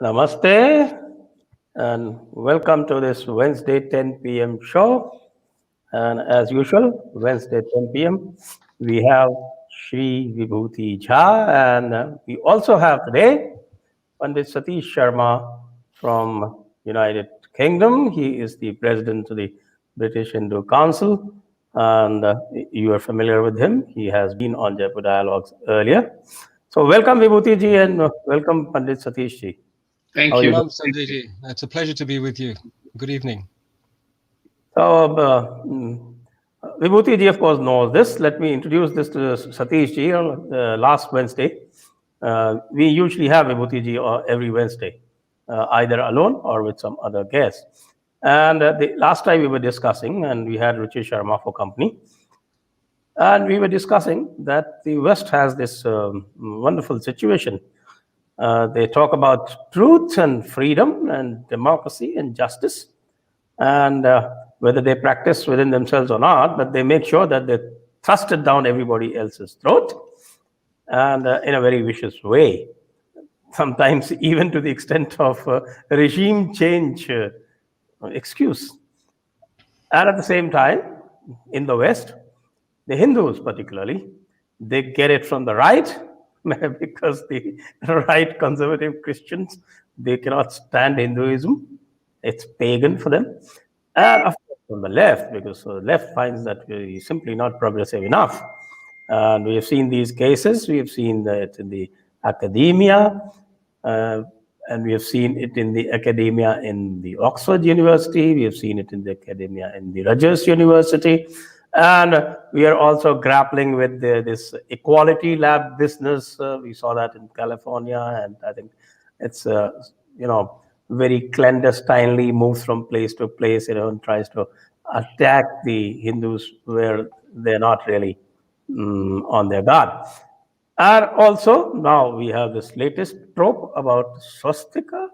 Namaste and welcome to this Wednesday 10 p.m. show. And as usual, Wednesday 10 p.m. we have Shri Vibhuti Jha, and we also have today Pandit Satish Sharma from United Kingdom. He is the president of the British Hindu Council, and you are familiar with him. He has been on Jaipur Dialogues earlier. So welcome Vibhuti ji and welcome Pandit Satish ji. How Thank are you you. doing? Salam, Sanjay ji. It's a pleasure to be with you. Good evening. So, Vibhuti ji, of course, knows this. Let me introduce this to Satish ji. Last Wednesday, we usually have Vibhuti ji every Wednesday, either alone or with some other guests. And the last time we were discussing, and we had Ruchi Sharma for company, and we were discussing that the West has this wonderful situation. They talk about truth and freedom and democracy and justice, and whether they practice within themselves or not, but they make sure that they thrust it down everybody else's throat, and in a very vicious way, sometimes even to the extent of regime change excuse. And at the same time, in the West, the Hindus particularly, they get it from the right because the right conservative Christians, they cannot stand Hinduism. It's pagan for them. And of course, from the left, because the left finds that we're simply not progressive enough. And we have seen these cases. We have seen it in the academia, uh, and we have seen it in the academia in the Oxford University. We have seen it in the academia in the Rutgers University. And we are also grappling with this equality lab business. We saw that in California, and I think it's very clandestinely moves from place to place, and tries to attack the Hindus where they're not really on their guard. And also now we have this latest trope about swastika,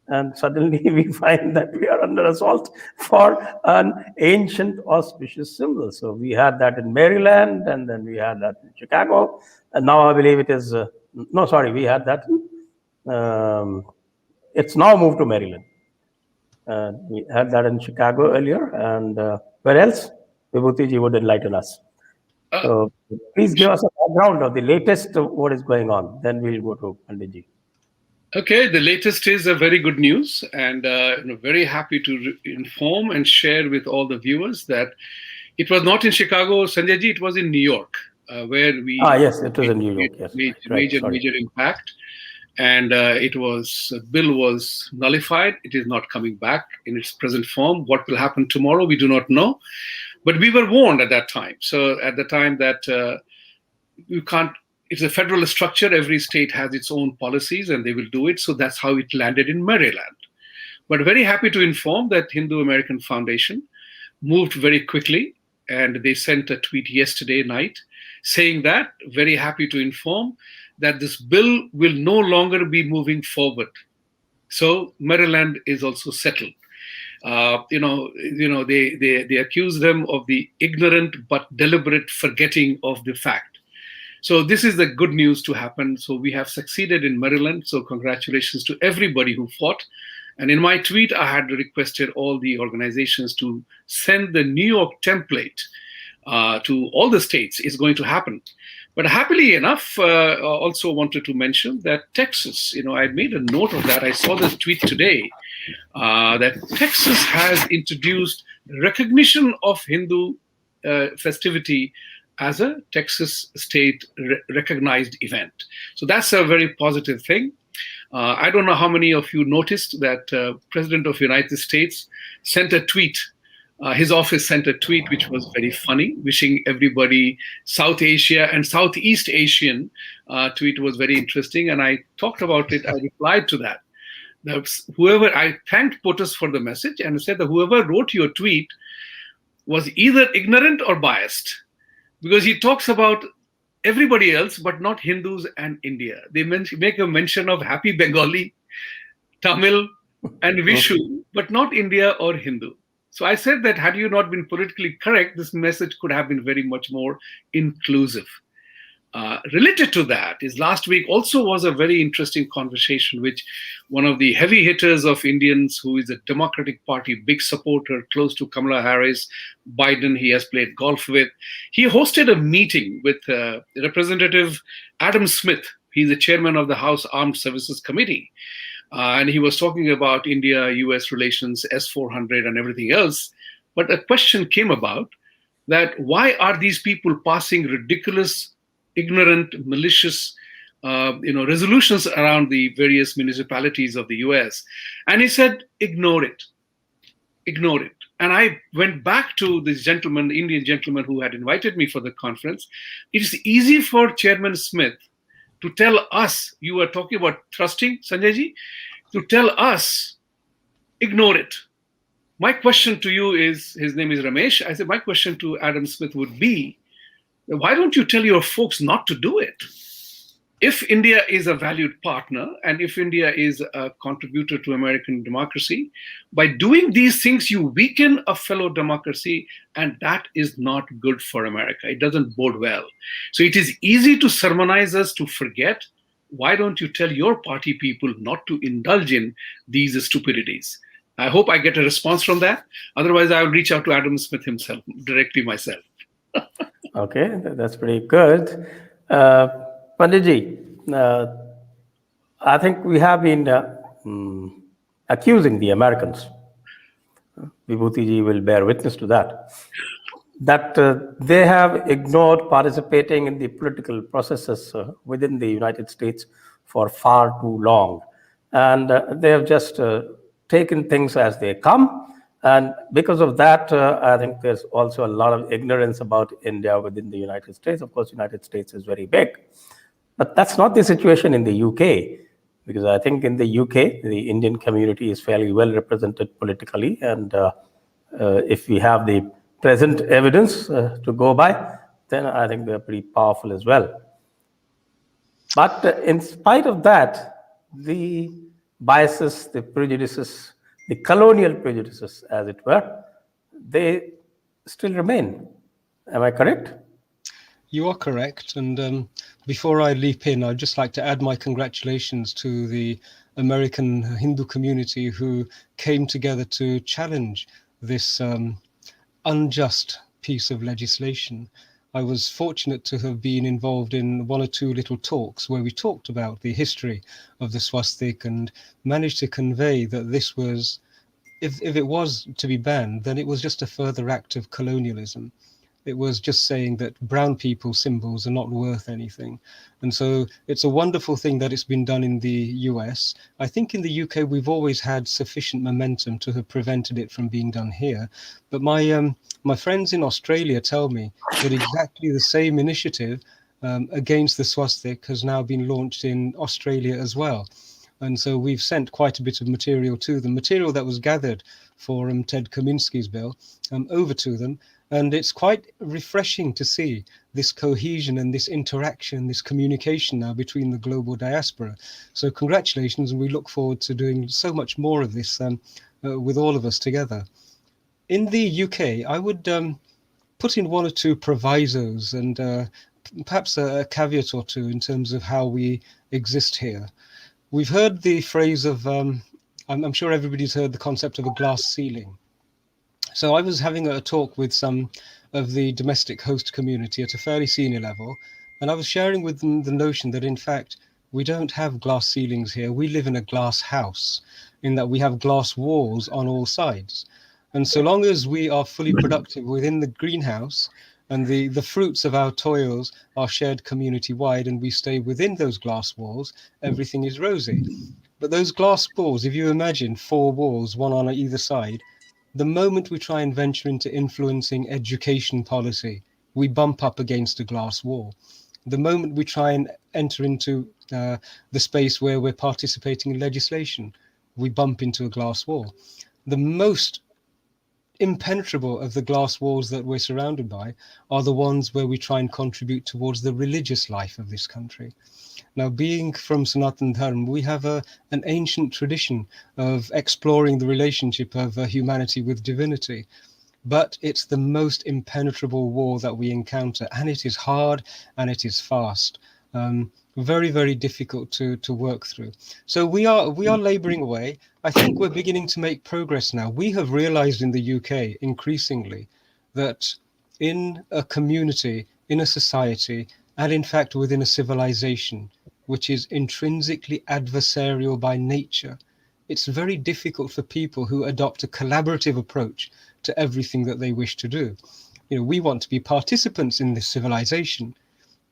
and suddenly we find that we are under assault for an ancient auspicious symbol. So we had that in Maryland, and then we had that in Chicago, and now I believe it is no, sorry, we had that. It's now moved to Maryland. We had that in Chicago earlier, and where else? Vibhuti ji would enlighten us. Uh, So please give us a background of the latest what is going on. Then we'll go to Pandit ji. okay, the latest is a very good news, and very happy to inform and share with all the viewers that it was not in Chicago, Sanjay ji, it was in New York, where Ah, we yes, it was in New York. Yes, made right. Sorry. major impact. And it was bill was nullified. It is not coming back in its present form. What will happen tomorrow, we do not know. But we were warned at that time. So at the time that you can't, it's a federal structure. Every state has its own policies and they will do it. So that's how it landed in Maryland. But very happy to inform that Hindu American Foundation moved very quickly, and they sent a tweet yesterday night saying that, very happy to inform that this bill will no longer be moving forward. So Maryland is also settled. They accuse them of the ignorant but deliberate forgetting of the fact. So this is the good news to happen. So we have succeeded in Maryland. So congratulations to everybody who fought. And in my tweet, I had requested all the organizations to send the New York template to all the states. It's going to happen. But happily enough, also wanted to mention that Texas, I made a note of that. I saw this tweet today that Texas has introduced recognition of Hindu festivity as a Texas state recognized event. So that's a very positive thing. I don't know how many of you noticed that President of the United States sent a tweet. His office sent a tweet which was very funny, wishing everybody South Asia and Southeast Asian. Tweet was very interesting, and I talked about it. I replied to that. I thanked POTUS for the message and said that whoever wrote your tweet was either ignorant or biased, because he talks about everybody else but not Hindus and India. They make a mention of Happy Bengali, Tamil, and Vishu, but not India or Hindu. So I said that had you not been politically correct, this message could have been very much more inclusive. Related to that is last week also was a very interesting conversation which one of the heavy hitters of Indians, who is a Democratic Party big supporter close to Kamala Harris, Biden, he has played golf with. He hosted a meeting with Representative Adam Smith. He's the chairman of the House Armed Services Committee. And he was talking about India-US relations, S-400 and everything else. But a question came about that why are these people passing ridiculous, ignorant, malicious resolutions around the various municipalities of the US? And he said, ignore it. Ignore it. And I went back to this gentleman, the Indian gentleman who had invited me for the conference. It is easy for Chairman Smith to tell us, you were talking about trusting, Sanjayji, to tell us, ignore it. My question to you is, his name is Ramesh. I said, my question to Adam Smith would be, why don't you tell your folks not to do it? If India is a valued partner and if India is a contributor to American democracy, by doing these things, you weaken a fellow democracy, and that is not good for America. It doesn't bode well. So it is easy to sermonize us to forget. Why don't you tell your party people not to indulge in these stupidities? I hope I get a response from that. Otherwise, I will reach out to Adam Smith himself, directly myself. Okay, that's pretty good. Panditji, I think we have been accusing the Americans. Vibhuti Ji will bear witness to that. That they have ignored participating in the political processes within the United States for far too long. And they have just taken things as they come. And because of that, I think there's also a lot of ignorance about India within the United States. Of course, the United States is very big. But that's not the situation in the UK, because I think in the UK, the Indian community is fairly well represented politically. And if we have the present evidence to go by, then I think they're pretty powerful as well. But in spite of that, the biases, the prejudices, the colonial prejudices, as it were, they still remain. Am I correct? You are correct. And before I leap in, I'd just like to add my congratulations to the American Hindu community who came together to challenge this unjust piece of legislation. I was fortunate to have been involved in one or two little talks where we talked about the history of the swastika and managed to convey that this was, if it was to be banned, then it was just a further act of colonialism. It was just saying that brown people's symbols are not worth anything. And so it's a wonderful thing that it's been done in the US. I think in the UK, we've always had sufficient momentum to have prevented it from being done here. But my friends in Australia tell me that exactly the same initiative against the swastika has now been launched in Australia as well. And so we've sent quite a bit of material to them, material that was gathered for Ted Kaminski's bill over to them. And it's quite refreshing to see this cohesion and this interaction, this communication now between the global diaspora. So congratulations, and we look forward to doing so much more of this with all of us together. In the UK, I would put in one or two provisos and perhaps a caveat or two in terms of how we exist here. We've heard the phrase of, I'm sure everybody's heard the concept of a glass ceiling. So I was having a talk with some of the domestic host community at a fairly senior level, and I was sharing with them the notion that, in fact, we don't have glass ceilings here. We live in a glass house, in that we have glass walls on all sides. And so long as we are fully productive within the greenhouse and the fruits of our toils are shared community-wide and we stay within those glass walls, everything is rosy. But those glass walls, if you imagine 4 walls, one on either side, the moment we try and venture into influencing education policy, we bump up against a glass wall. The moment we try and enter into the space where we're participating in legislation, we bump into a glass wall. The most impenetrable of the glass walls that we're surrounded by are the ones where we try and contribute towards the religious life of this country. Now, being from Sanatan Dharma, we have an ancient tradition of exploring the relationship of humanity with divinity. but it's the most impenetrable wall that we encounter, and it is hard and it is fast. Very, very difficult to work through. So we are laboring away. I think we're beginning to make progress now. We have realized in the UK increasingly that in a community, in a society, and in fact within a civilization which is intrinsically adversarial by nature, it's very difficult for people who adopt a collaborative approach to everything that they wish to do. You know, we want to be participants in this civilization,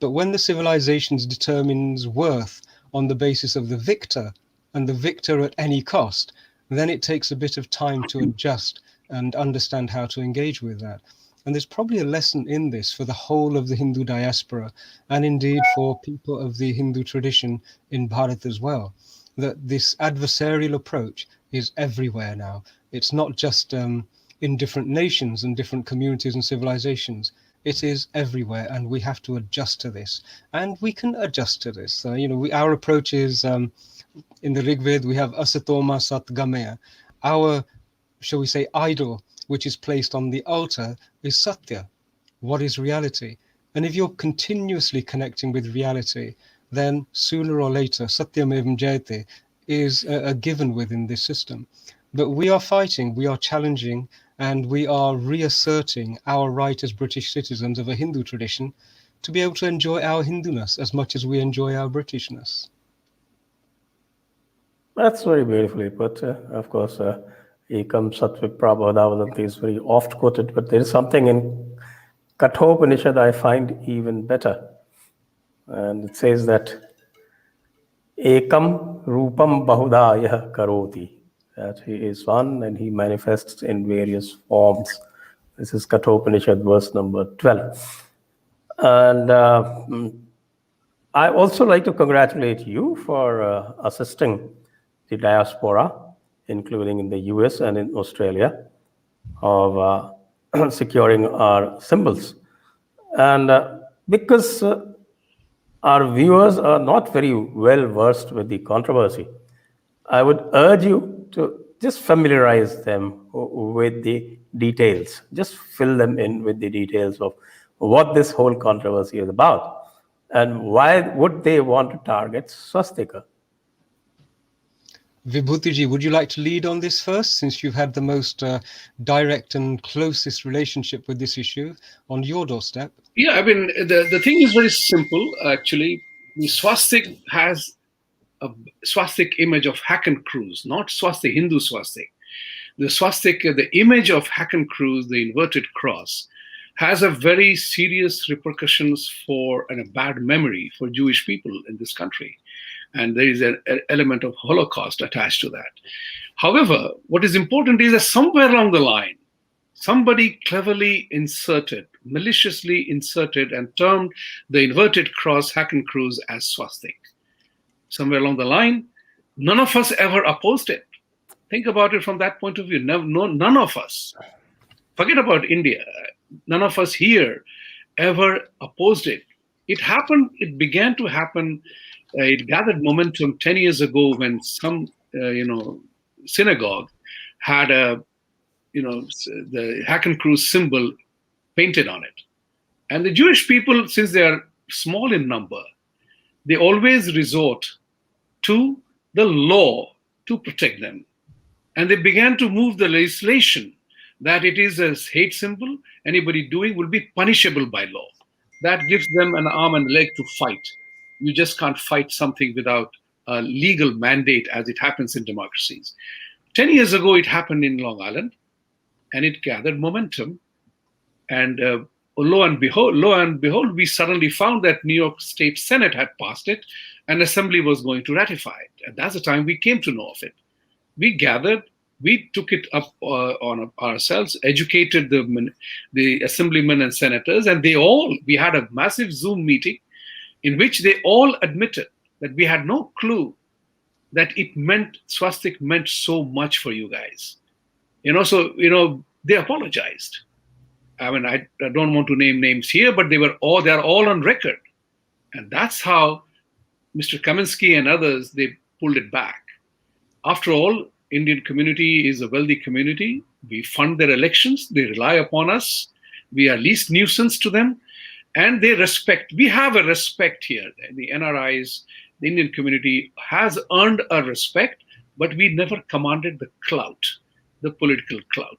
but when the civilization determines worth on the basis of the victor, and the victor at any cost, then it takes a bit of time to adjust and understand how to engage with that. And there's probably a lesson in this for the whole of the Hindu diaspora, and indeed for people of the Hindu tradition in Bharat as well, that this adversarial approach is everywhere now. It's not just in different nations and different communities and civilizations. It is everywhere, and we have to adjust to this. And we can adjust to this. Our approach is, in the Rig Veda, we have asatoma satgamaya. Our, shall we say, idol, which is placed on the altar, is satya. What is reality? And if you're continuously connecting with reality, then sooner or later, satyam evam jayate is a given within this system. But we are fighting, we are challenging, and we are reasserting our right as British citizens of a Hindu tradition to be able to enjoy our Hinduness as much as we enjoy our Britishness. That's very beautifully put. Of course, Ekam Satvik Prabodavadanti is very oft quoted, but there is something in Kathopanishad I find even better. And it says that Ekam Rupam Bahudaya Karoti, that he is one and he manifests in various forms. This is Kathopanishad verse number 12. And I also like to congratulate you for assisting the diaspora, including in the US and in Australia, of securing our symbols. And because our viewers are not very well versed with the controversy, I would urge you to just familiarize them with the details. Just fill them in with the details of what this whole controversy is about and why would they want to target swastika. Vibhuti Ji, would you like to lead on this first, since you've had the most direct and closest relationship with this issue on your doorstep? Yeah, I mean, the thing is very simple, actually. The swastik has a swastik image of Hacken Cruz, not swastik, Hindu swastik. The swastik, the image of Hacken Cruz, the inverted cross, has a very serious repercussions for and a bad memory for Jewish people in this country. And there is an element of Holocaust attached to that. However, what is important is that somewhere along the line, somebody cleverly inserted, maliciously inserted, and termed the inverted cross Hacken Cruz as swastik. Somewhere along the line, none of us ever opposed it. Think about it from that point of view. None of us. Forget about India. None of us here ever opposed it. It happened, it began to happen, it gathered momentum 10 years ago when some, synagogue had the Hacken Cruz symbol painted on it. And the Jewish people, since they are small in number, they always resort to the law to protect them. And they began to move the legislation that it is a hate symbol, anybody doing will be punishable by law. That gives them an arm and leg to fight. You just can't fight something without a legal mandate, as it happens in democracies. 10 years ago, it happened in Long Island, and it gathered momentum. And lo and behold, we suddenly found that New York State Senate had passed it, and Assembly was going to ratify it. And that's the time we came to know of it. We gathered, we took it up on ourselves, educated the assemblymen and senators, and we had a massive Zoom meeting in which they all admitted that we had no clue that swastik meant so much for you guys. They apologized. I mean, I don't want to name names here, but they're all on record. And that's how Mr. Kaminsky and others, they pulled it back. After all, Indian community is a wealthy community. We fund their elections. They rely upon us. We are least nuisance to them. And they respect. We have a respect here. The NRIs, the Indian community has earned a respect, but we never commanded the clout, the political clout.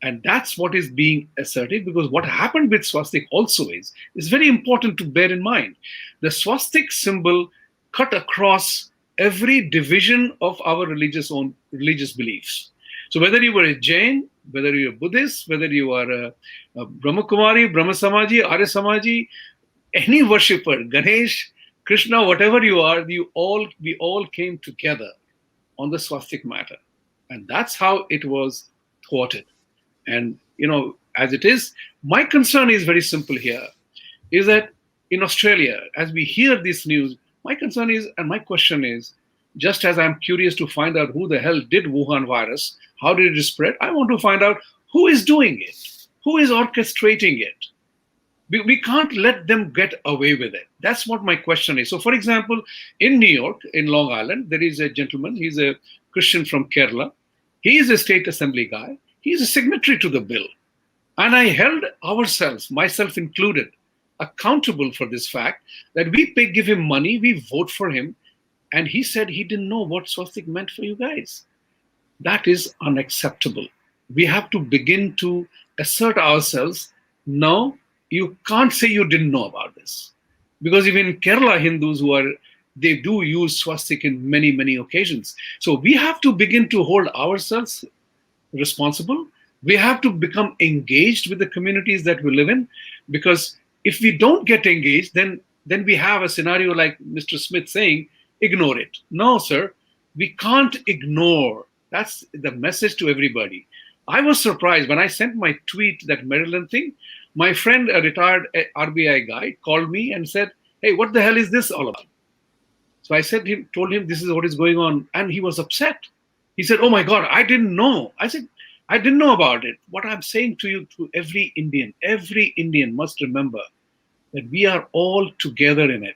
And that's what is being asserted, because what happened with swastik also is very important to bear in mind. The swastik symbol cut across every division of our religious beliefs. So whether you were a Jain, whether you're a Buddhist, whether you are a Brahma Kumari, Brahma Samaji, Arya Samaji, any worshipper, Ganesh, Krishna, whatever you are, we all came together on the swastik matter. And that's how it was thwarted. And, as it is, my concern is very simple here, is that in Australia, as we hear this news, my concern is, and my question is, just as I'm curious to find out who the hell did Wuhan virus, how did it spread, I want to find out who is doing it, who is orchestrating it. We can't let them get away with it. That's what my question is. So, for example, in New York, in Long Island, there is a gentleman, he's a Christian from Kerala. He is a state assembly guy. He is a signatory to the bill. And I held ourselves, myself included, accountable for this fact that we give him money, we vote for him, and he said he didn't know what swastik meant for you guys. That is unacceptable. We have to begin to assert ourselves. No, you can't say you didn't know about this. Because even Kerala Hindus they do use swastik in many, many occasions. So we have to begin to hold ourselves responsible. We have to become engaged with the communities that we live in, because if we don't get engaged, then we have a scenario like Mr. Smith saying, ignore it. No, sir, we can't ignore. That's the message to everybody. I was surprised when I sent my tweet, that Maryland thing. My friend, a retired RBI guy, called me and said, hey, what the hell is this all about? So I told him this is what is going on, and he was upset. He said, oh my God, I didn't know. I said, I didn't know about it. What I'm saying to you, to every Indian must remember that we are all together in it.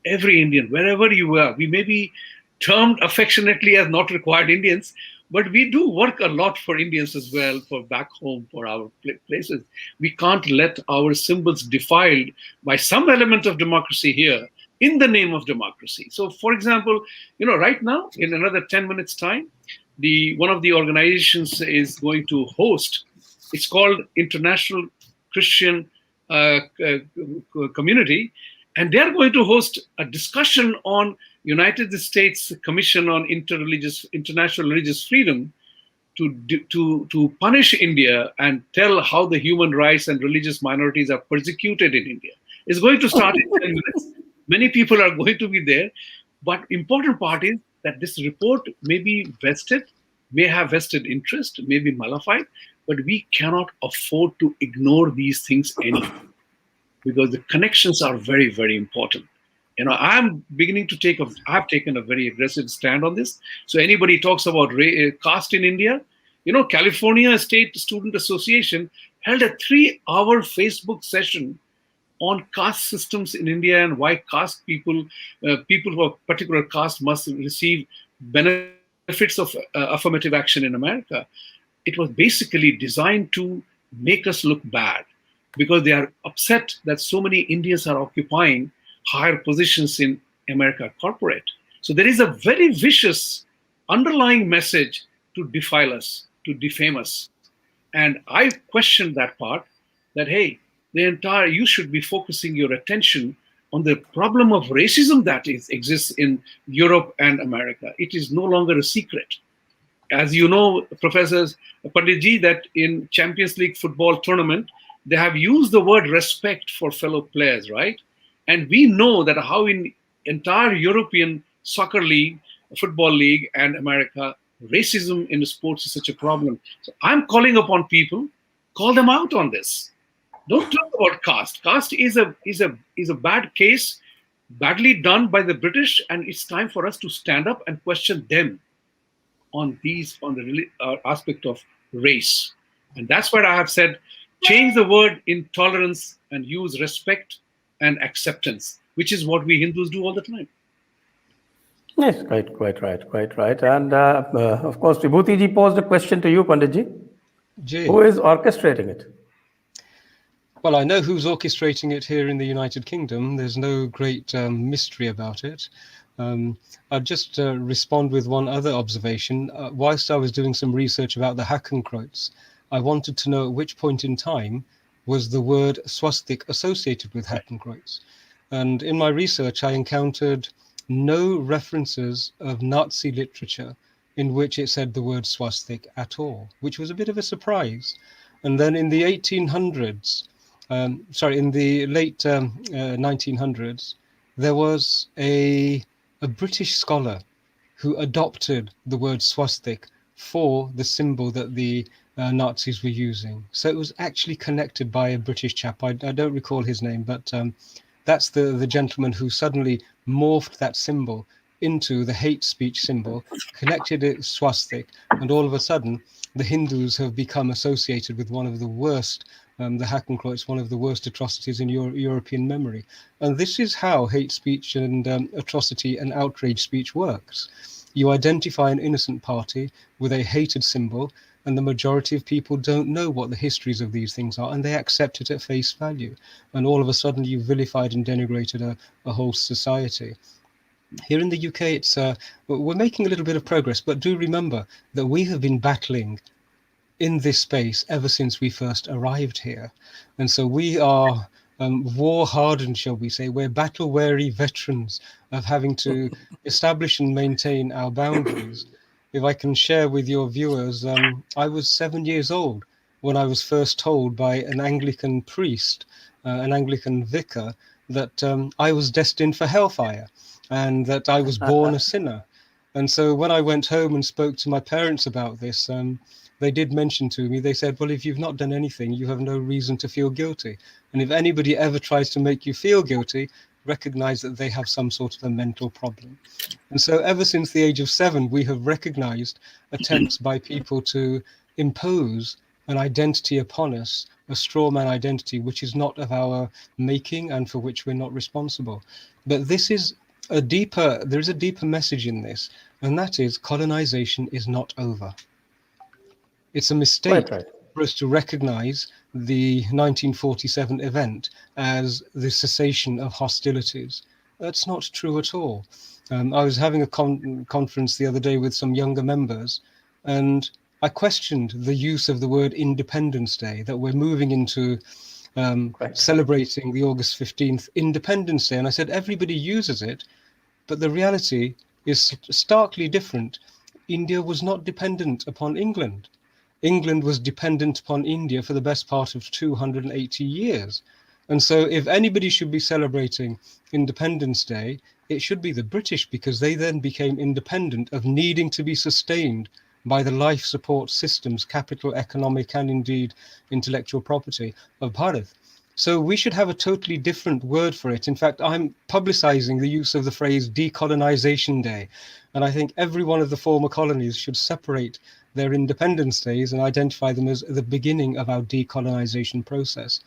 Every Indian, wherever you are, we may be termed affectionately as not required Indians, but we do work a lot for Indians as well, for back home, for our places. We can't let our symbols defiled by some element of democracy here in the name of democracy. So, for example, right now, in another 10 minutes time, one of the organizations is going to host, it's called International Christian Community, and they're going to host a discussion on United States Commission on International Religious Freedom to punish India and tell how the human rights and religious minorities are persecuted in India. It's going to start in 10 minutes. Many people are going to be there, but important part is that this report may be vested, may have vested interest, may be mollified, but we cannot afford to ignore these things anymore, because the connections are very, very important. I'm beginning to I've taken a very aggressive stand on this. So anybody talks about caste in India, California State Student Association held a 3-hour Facebook session on caste systems in India and why caste people of a particular caste must receive benefits of affirmative action in America. It was basically designed to make us look bad, because they are upset that so many Indians are occupying higher positions in America corporate. So there is a very vicious underlying message to defile us, to defame us. And I question that part, that, hey, you should be focusing your attention on the problem of racism that exists in Europe and America. It is no longer a secret. As you know, Professors Pandit Ji, that in Champions League football tournament, they have used the word respect for fellow players, right? And we know that how in entire European soccer league, football league, and America, racism in sports is such a problem. So I'm calling upon people, call them out on this. Don't talk about caste. Caste is a bad case, badly done by the British, and it's time for us to stand up and question them on the aspect of race. And that's where I have said, change the word intolerance and use respect and acceptance, which is what we Hindus do all the time. Yes, quite right. And of course, Vibhuti Ji posed a question to you, Pandit Ji. Jay. Who is orchestrating it? Well, I know who's orchestrating it here in the United Kingdom. There's no great mystery about it. I'll just respond with one other observation. Whilst I was doing some research about the Hakenkreuz, I wanted to know at which point in time was the word swastik associated with Hakenkreuz. And in my research, I encountered no references of Nazi literature in which it said the word swastik at all, which was a bit of a surprise. And then in the 1800s, in the late 1900s, there was a British scholar who adopted the word swastik for the symbol that the Nazis were using. So it was actually connected by a British chap. I don't recall his name, but that's the gentleman who suddenly morphed that symbol into the hate speech symbol, connected it swastik, and all of a sudden the Hindus have become associated with one of the worst, the Hakenkreuz, one of the worst atrocities in European memory. And this is how hate speech and atrocity and outrage speech works. You identify an innocent party with a hated symbol, and the majority of people don't know what the histories of these things are, and they accept it at face value. And all of a sudden you've vilified and denigrated a whole society. Here in the UK, we're making a little bit of progress, but do remember that we have been battling in this space ever since we first arrived here. And so we are war-hardened, shall we say. We're battle-weary veterans of having to establish and maintain our boundaries. If I can share with your viewers, I was 7 years old when I was first told by an Anglican priest, an Anglican vicar, that I was destined for hellfire and that I was born a sinner. And so when I went home and spoke to my parents about this, they did mention to me, they said, well, if you've not done anything, you have no reason to feel guilty. And if anybody ever tries to make you feel guilty, recognize that they have some sort of a mental problem. And so ever since the age of 7, we have recognized attempts by people to impose an identity upon us, a straw man identity, which is not of our making and for which we're not responsible. But there is a deeper message in this, and that is colonization is not over. It's a mistake Right. for us to recognize the 1947 event as the cessation of hostilities. That's not true at all. I was having a conference the other day with some younger members, and I questioned the use of the word Independence Day, that we're moving into celebrating the August 15th Independence Day. And I said, everybody uses it, but the reality is starkly different. India was not dependent upon England. England was dependent upon India for the best part of 280 years. And so if anybody should be celebrating Independence Day, it should be the British, because they then became independent of needing to be sustained by the life support systems, capital, economic, and indeed intellectual property of Bharat. So we should have a totally different word for it. In fact, I'm publicizing the use of the phrase decolonization day. And I think every one of the former colonies should separate their independence days and identify them as the beginning of our decolonization process.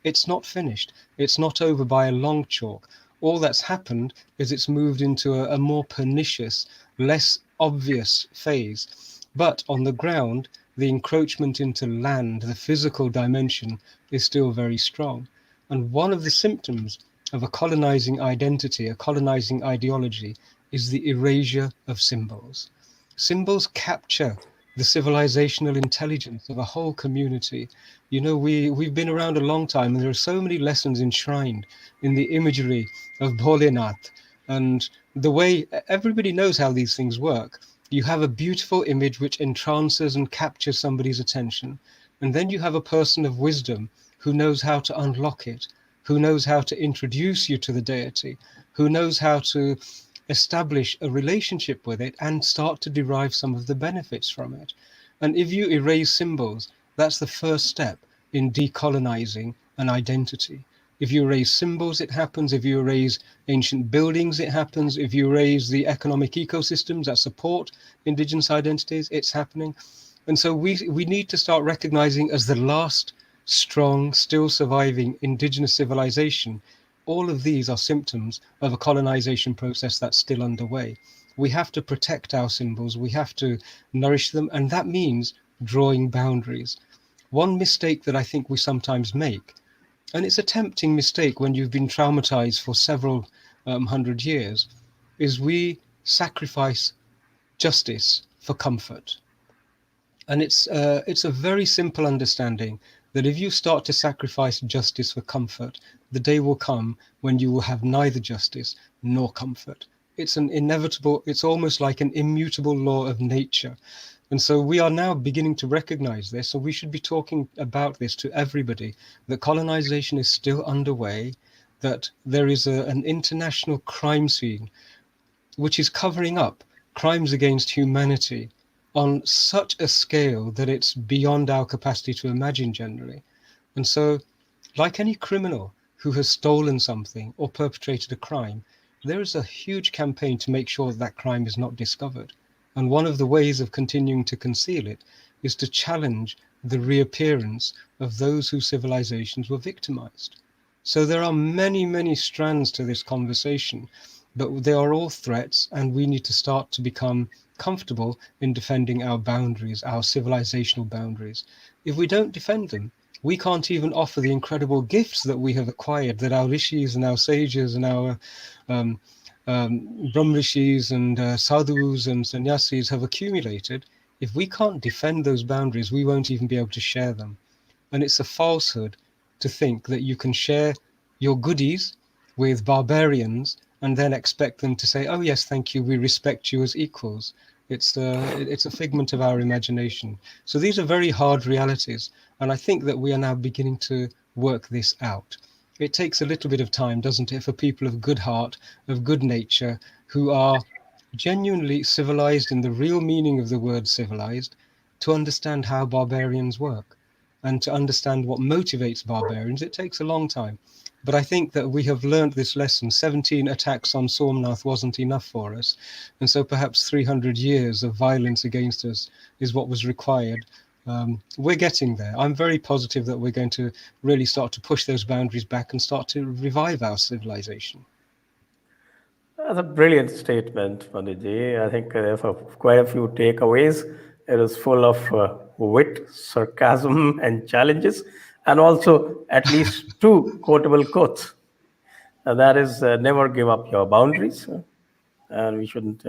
It's not finished. It's not over by a long chalk. All that's happened is it's moved into a more pernicious, less obvious phase. But on the ground, the encroachment into land, the physical dimension, is still very strong. And one of the symptoms of a colonizing identity, a colonizing ideology, is the erasure of symbols. Symbols capture the civilizational intelligence of a whole community. You know, we've been around a long time, and there are so many lessons enshrined in the imagery of Bholenath. And the way everybody knows how these things work. You have a beautiful image which entrances and captures somebody's attention. And then you have a person of wisdom who knows how to unlock it, who knows how to introduce you to the deity, who knows how to establish a relationship with it and start to derive some of the benefits from it. And if you erase symbols, that's the first step in decolonizing an identity. If you erase symbols, it happens. If you erase ancient buildings, it happens. If you erase the economic ecosystems that support indigenous identities, it's happening. And so we need to start recognizing, as the last strong, still surviving indigenous civilization, all of these are symptoms of a colonization process that's still underway. We have to protect our symbols. We have to nourish them. And that means drawing boundaries. one mistake that I think we sometimes make, and it's a tempting mistake when you've been traumatized for several hundred years, is we sacrifice justice for comfort. And it's a very simple understanding that if you start to sacrifice justice for comfort, the day will come when you will have neither justice nor comfort. It's an inevitable, it's almost like an immutable law of nature. And so we are now beginning to recognize this. So we should be talking about this to everybody, that colonization is still underway, that there is an international crime scene which is covering up crimes against humanity on such a scale that it's beyond our capacity to imagine generally. And so, like any criminal who has stolen something or perpetrated a crime, there is a huge campaign to make sure that crime is not discovered. And one of the ways of continuing to conceal it is to challenge the reappearance of those whose civilizations were victimized. So there are many, many strands to this conversation, but they are all threats, and we need to start to become comfortable in defending our boundaries, our civilizational boundaries. If we don't defend them, we can't even offer the incredible gifts that we have acquired, that our rishis and our sages and our Brahmrishis and sadhus and sannyasis have accumulated. If we can't defend those boundaries, we won't even be able to share them. And it's a falsehood to think that you can share your goodies with barbarians and then expect them to say, oh yes, thank you, we respect you as equals. It's a figment of our imagination. So these are very hard realities. And I think that we are now beginning to work this out. It takes a little bit of time, doesn't it, for people of good heart, of good nature, who are genuinely civilized in the real meaning of the word civilized, to understand how barbarians work and to understand what motivates barbarians. It takes a long time. But I think that we have learned this lesson. 17 attacks on Somnath wasn't enough for us. And so perhaps 300 years of violence against us is what was required. We're getting there. I'm very positive that we're going to really start to push those boundaries back and start to revive our civilization. That's a brilliant statement, Panditji. I think there's quite a few takeaways. It is full of wit, sarcasm, and challenges, and also at least two quotable quotes. That is, never give up your boundaries. And we shouldn't,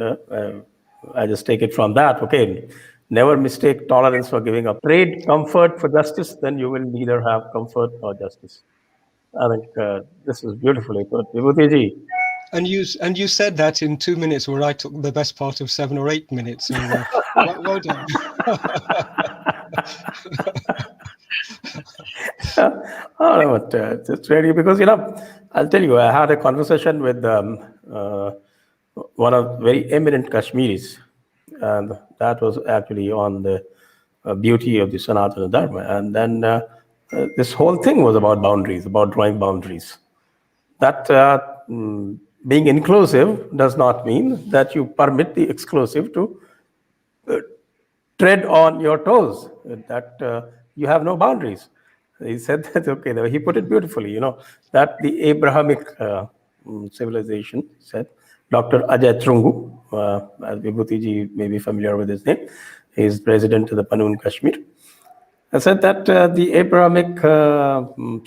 I just take it from that. Okay, never mistake tolerance for giving up. Trade comfort for justice, then you will neither have comfort nor justice. I think this is beautifully put. Vibhuti Ji. And you said that in 2 minutes, where I took the best part of 7 or 8 minutes. So well done. Oh, no, but it's really because, I'll tell you, I had a conversation with one of very eminent Kashmiris, and that was actually on the beauty of the Sanatana Dharma. And then this whole thing was about boundaries, about drawing boundaries. That being inclusive does not mean that you permit the exclusive to tread on your toes, that you have no boundaries. He said that, okay, he put it beautifully, that the Abrahamic civilization said, Dr. Ajay Trungu, as Vibhuti Ji may be familiar with his name, he is president of the Panun Kashmir, I said that the Abrahamic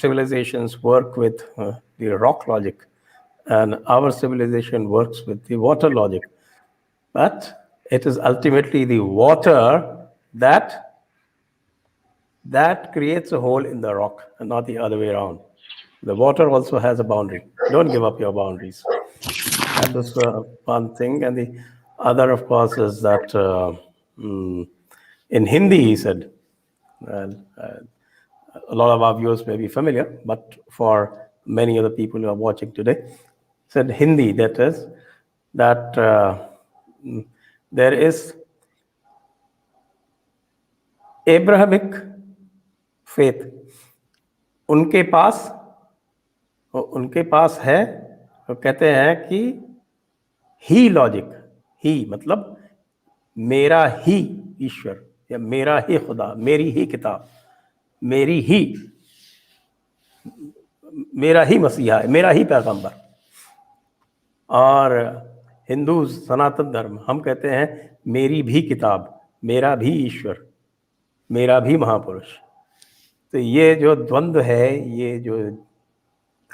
civilizations work with the rock logic, and our civilization works with the water logic. But it is ultimately the water that creates a hole in the rock, and not the other way around. The water also has a boundary. Don't give up your boundaries. That was one thing. And the other, of course, is that in Hindi, he said, a lot of our viewers may be familiar, but for many of the people who are watching today, said Hindi, that is, that there is Abrahamic faith. उनके पास है, वो कहते हैं कि ही logic, ही मतलब मेरा ही ईश्वर या मेरा ही खुदा, मेरी ही किताब, मेरा ही मसीहा है, मेरा ही पैगंबर. और हिंदू सनातन धर्म हम कहते हैं मेरी भी किताब, मेरा भी ईश्वर, मेरा भी महापुरुष. तो ये जो द्वंद्व है, ये जो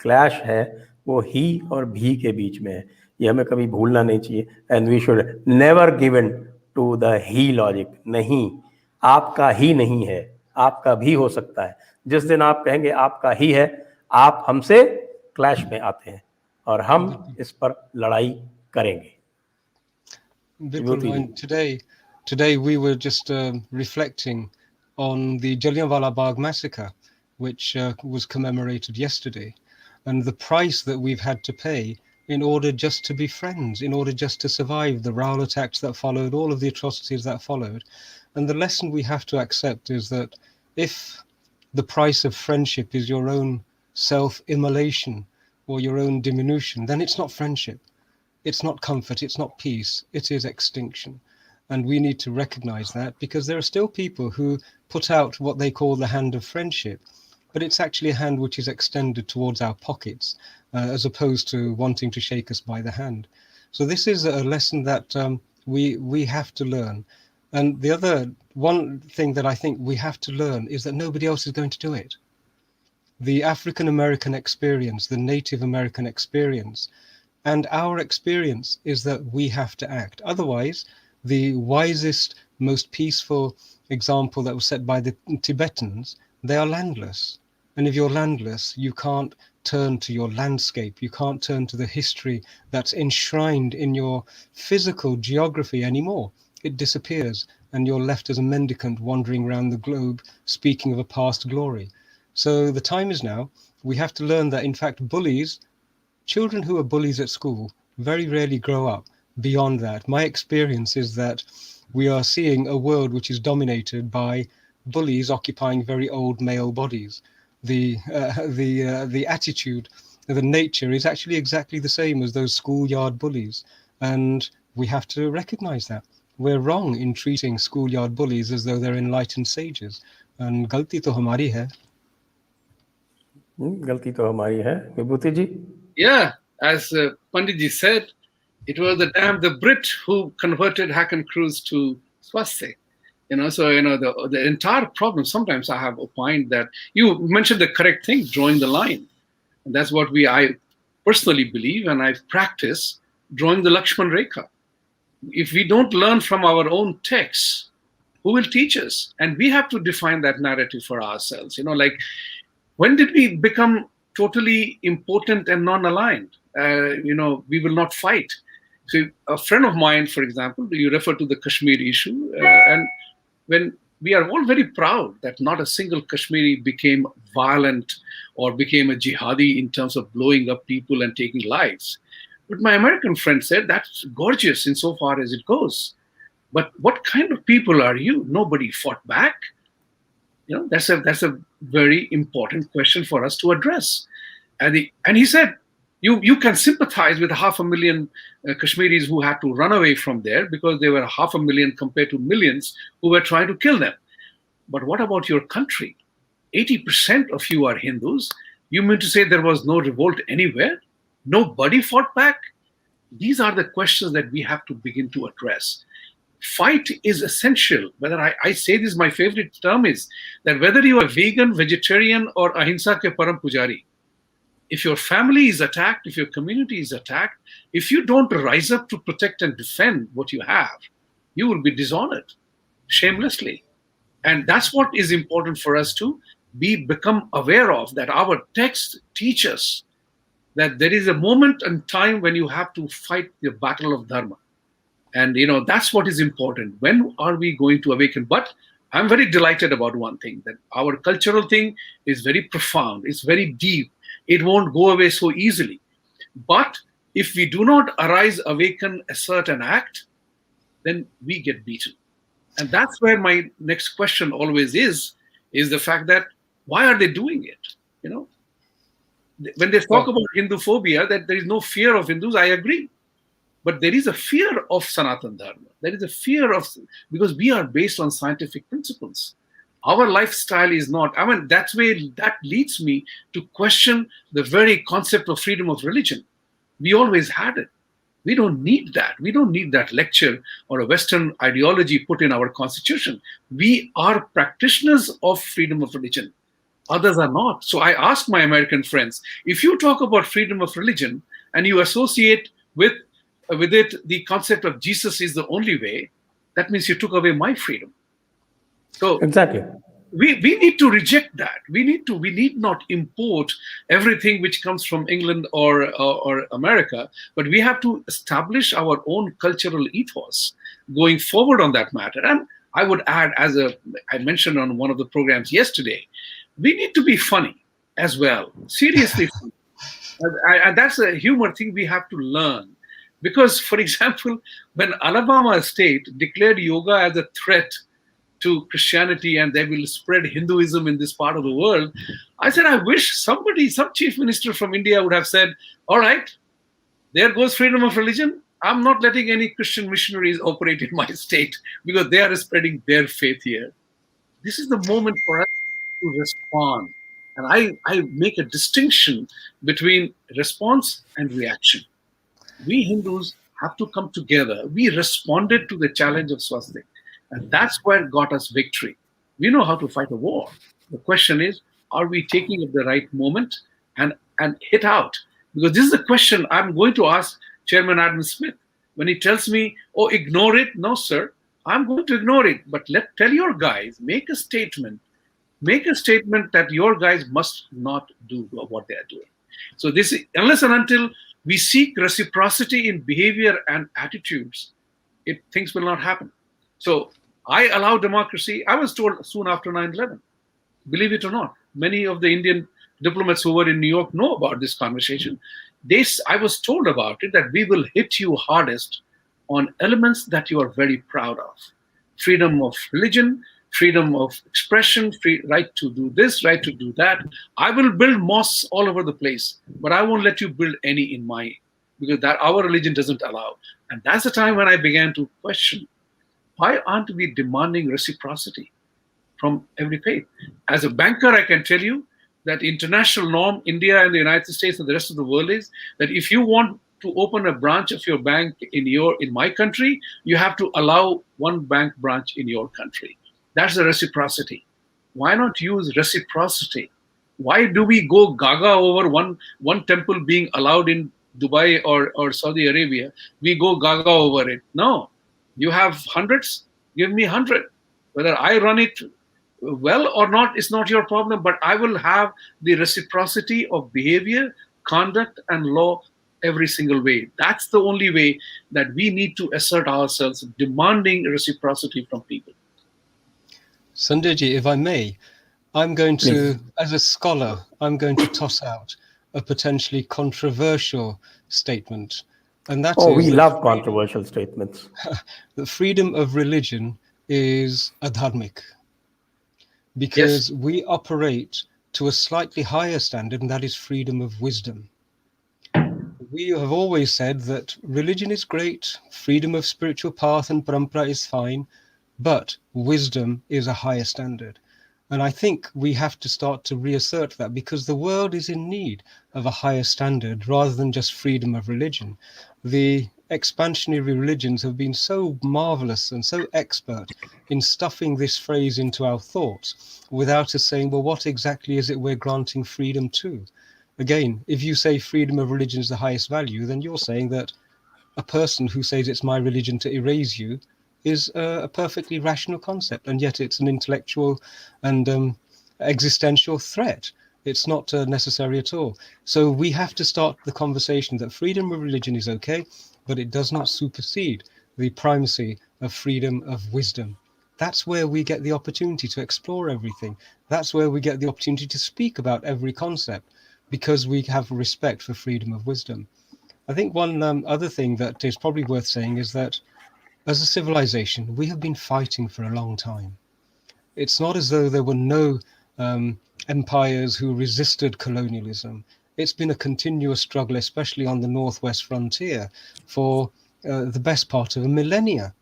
क्लैश है, वो ही और भी के बीच में है। ये हमें कभी भूलना नहीं चाहिए। And we should never give in to the ही लॉजिक। नहीं, आपका ही नहीं है, आपका भी हो सकता है। जिस दिन आप कहेंगे आपका ही है, आप हमसे क्लैश में आते हैं और हम इस पर लड़ाई करेंगे। Bipul, and today we were just reflecting on the Jallianwala Bagh massacre, which was commemorated yesterday, and the price that we've had to pay in order just to be friends, in order just to survive the Raoul attacks that followed, all of the atrocities that followed. And the lesson we have to accept is that if the price of friendship is your own self-immolation or your own diminution, then it's not friendship. It's not comfort, it's not peace, it is extinction. And we need to recognize that, because there are still people who put out what they call the hand of friendship, but it's actually a hand which is extended towards our pockets, as opposed to wanting to shake us by the hand. So this is a lesson that we have to learn. And the other one thing that I think we have to learn is that nobody else is going to do it. The African American experience, the Native American experience, and our experience is that we have to act. Otherwise, the wisest, most peaceful example that was set by the Tibetans, they are landless. And if you're landless, you can't turn to your landscape. You can't turn to the history that's enshrined in your physical geography anymore. It disappears, and you're left as a mendicant wandering around the globe, speaking of a past glory. So the time is now. We have to learn that, in fact, children who are bullies at school very rarely grow up beyond that. My experience is that we are seeing a world which is dominated by bullies occupying very old male bodies. The attitude, the nature is actually exactly the same as those schoolyard bullies, and we have to recognize that. We're wrong in treating schoolyard bullies as though they're enlightened sages, and galti to hamari hai. गलती तो हमारी है। विभूति जी? Yeah, as Pandit Ji said, it was the Brit who converted Hacken Cruz to Swastika. So the entire problem. Sometimes I have opined that you mentioned the correct thing, drawing the line, and that's what I personally believe, and I practice drawing the Lakshman Rekha. If we don't learn from our own texts, who will teach us? And we have to define that narrative for ourselves. Like, when did we become totally important and non-aligned? We will not fight. So a friend of mine, for example, you refer to the Kashmir issue, and when we are all very proud that not a single Kashmiri became violent or became a jihadi in terms of blowing up people and taking lives. But my American friend said, that's gorgeous insofar as it goes. But what kind of people are you? Nobody fought back. That's a very important question for us to address. And he said, you can sympathize with 500,000 Kashmiris who had to run away from there because they were 500,000 compared to millions who were trying to kill them. But what about your country? 80% of you are Hindus. You mean to say there was no revolt anywhere? Nobody fought back? These are the questions that we have to begin to address. Fight is essential. Whether I say this, my favorite term is that whether you are vegan, vegetarian, or ahimsa ke param pujari, if your family is attacked, if your community is attacked, if you don't rise up to protect and defend what you have, you will be dishonored shamelessly. And that's what is important for us to become aware of, that our texts teach us that there is a moment and time when you have to fight the battle of dharma. And that's what is important. When are we going to awaken? But I'm very delighted about one thing, that our cultural thing is very profound. It's very deep. It won't go away so easily. But if we do not arise, awaken, assert, and act, then we get beaten. And that's where my next question always is the fact that why are they doing it? When they talk about Hindu phobia, that there is no fear of Hindus, I agree. But there is a fear of Sanatan Dharma. There is a fear of, because we are based on scientific principles. Our lifestyle is not. That leads me to question the very concept of freedom of religion. We always had it. We don't need that. We don't need that lecture or a Western ideology put in our constitution. We are practitioners of freedom of religion. Others are not. So I ask my American friends, if you talk about freedom of religion and you associate with it the concept of Jesus is the only way, that means you took away my freedom. So Exactly. we need to reject that. We need not import everything which comes from England or America, but we have to establish our own cultural ethos going forward on that matter. And I would add, I mentioned on one of the programs yesterday, we need to be funny as well, seriously funny. And that's a humor thing we have to learn. Because, for example, when Alabama State declared yoga as a threat to Christianity and they will spread Hinduism in this part of the world, I said, I wish some chief minister from India would have said, all right, there goes freedom of religion. I'm not letting any Christian missionaries operate in my state because they are spreading their faith here. This is the moment for us to respond. And I make a distinction between response and reaction. We Hindus have to come together. We responded to the challenge of swastika. And that's what got us victory. We know how to fight a war. The question is, are we taking at the right moment and hit out? Because this is the question I'm going to ask Chairman Adam Smith. When he tells me, oh, ignore it. No, sir, I'm going to ignore it. But tell your guys, make a statement that your guys must not do what they are doing. So this, unless and until we seek reciprocity in behavior and attitudes, things will not happen. So I allow democracy. I was told soon after 9/11, believe it or not, many of the Indian diplomats who were in New York know about this conversation. I was told about it, that we will hit you hardest on elements that you are very proud of. Freedom of religion, freedom of expression, right to do this, right to do that. I will build mosques all over the place, but I won't let you build any in mine, because that our religion doesn't allow. And that's the time when I began to question, why aren't we demanding reciprocity from every faith? As a banker, I can tell you that international norm, India and the United States and the rest of the world, is that if you want to open a branch of your bank in my country, you have to allow one bank branch in your country. That's the reciprocity. Why not use reciprocity? Why do we go gaga over one temple being allowed in Dubai or Saudi Arabia? We go gaga over it. No. You have hundreds, give me 100. Whether I run it well or not is not your problem, but I will have the reciprocity of behavior, conduct, and law every single way. That's the only way that we need to assert ourselves, demanding reciprocity from people. Sanjay, if I may, I'm going to, Please. as a scholar, I'm going to toss out a potentially controversial statement. And that Oh, is we love controversial statements. that freedom of religion is adharmic, because Yes. we operate to a slightly higher standard, and that is freedom of wisdom. We have always said that religion is great, freedom of spiritual path and parampara is fine, but wisdom is a higher standard. And I think we have to start to reassert that, because the world is in need of a higher standard rather than just freedom of religion. The expansionary religions have been so marvelous and so expert in stuffing this phrase into our thoughts without us saying, well, what exactly is it we're granting freedom to? Again, if you say freedom of religion is the highest value, then you're saying that a person who says it's my religion to erase you is a perfectly rational concept, and yet it's an intellectual and existential threat. It's not necessary at all. So we have to start the conversation that freedom of religion is okay, but it does not supersede the primacy of freedom of wisdom. That's where we get the opportunity to explore everything. That's where we get the opportunity to speak about every concept, because we have respect for freedom of wisdom. I think one other thing that is probably worth saying is that as a civilization, we have been fighting for a long time. It's not as though there were no empires who resisted colonialism. It's been a continuous struggle, especially on the northwest frontier, for the best part of a millennia,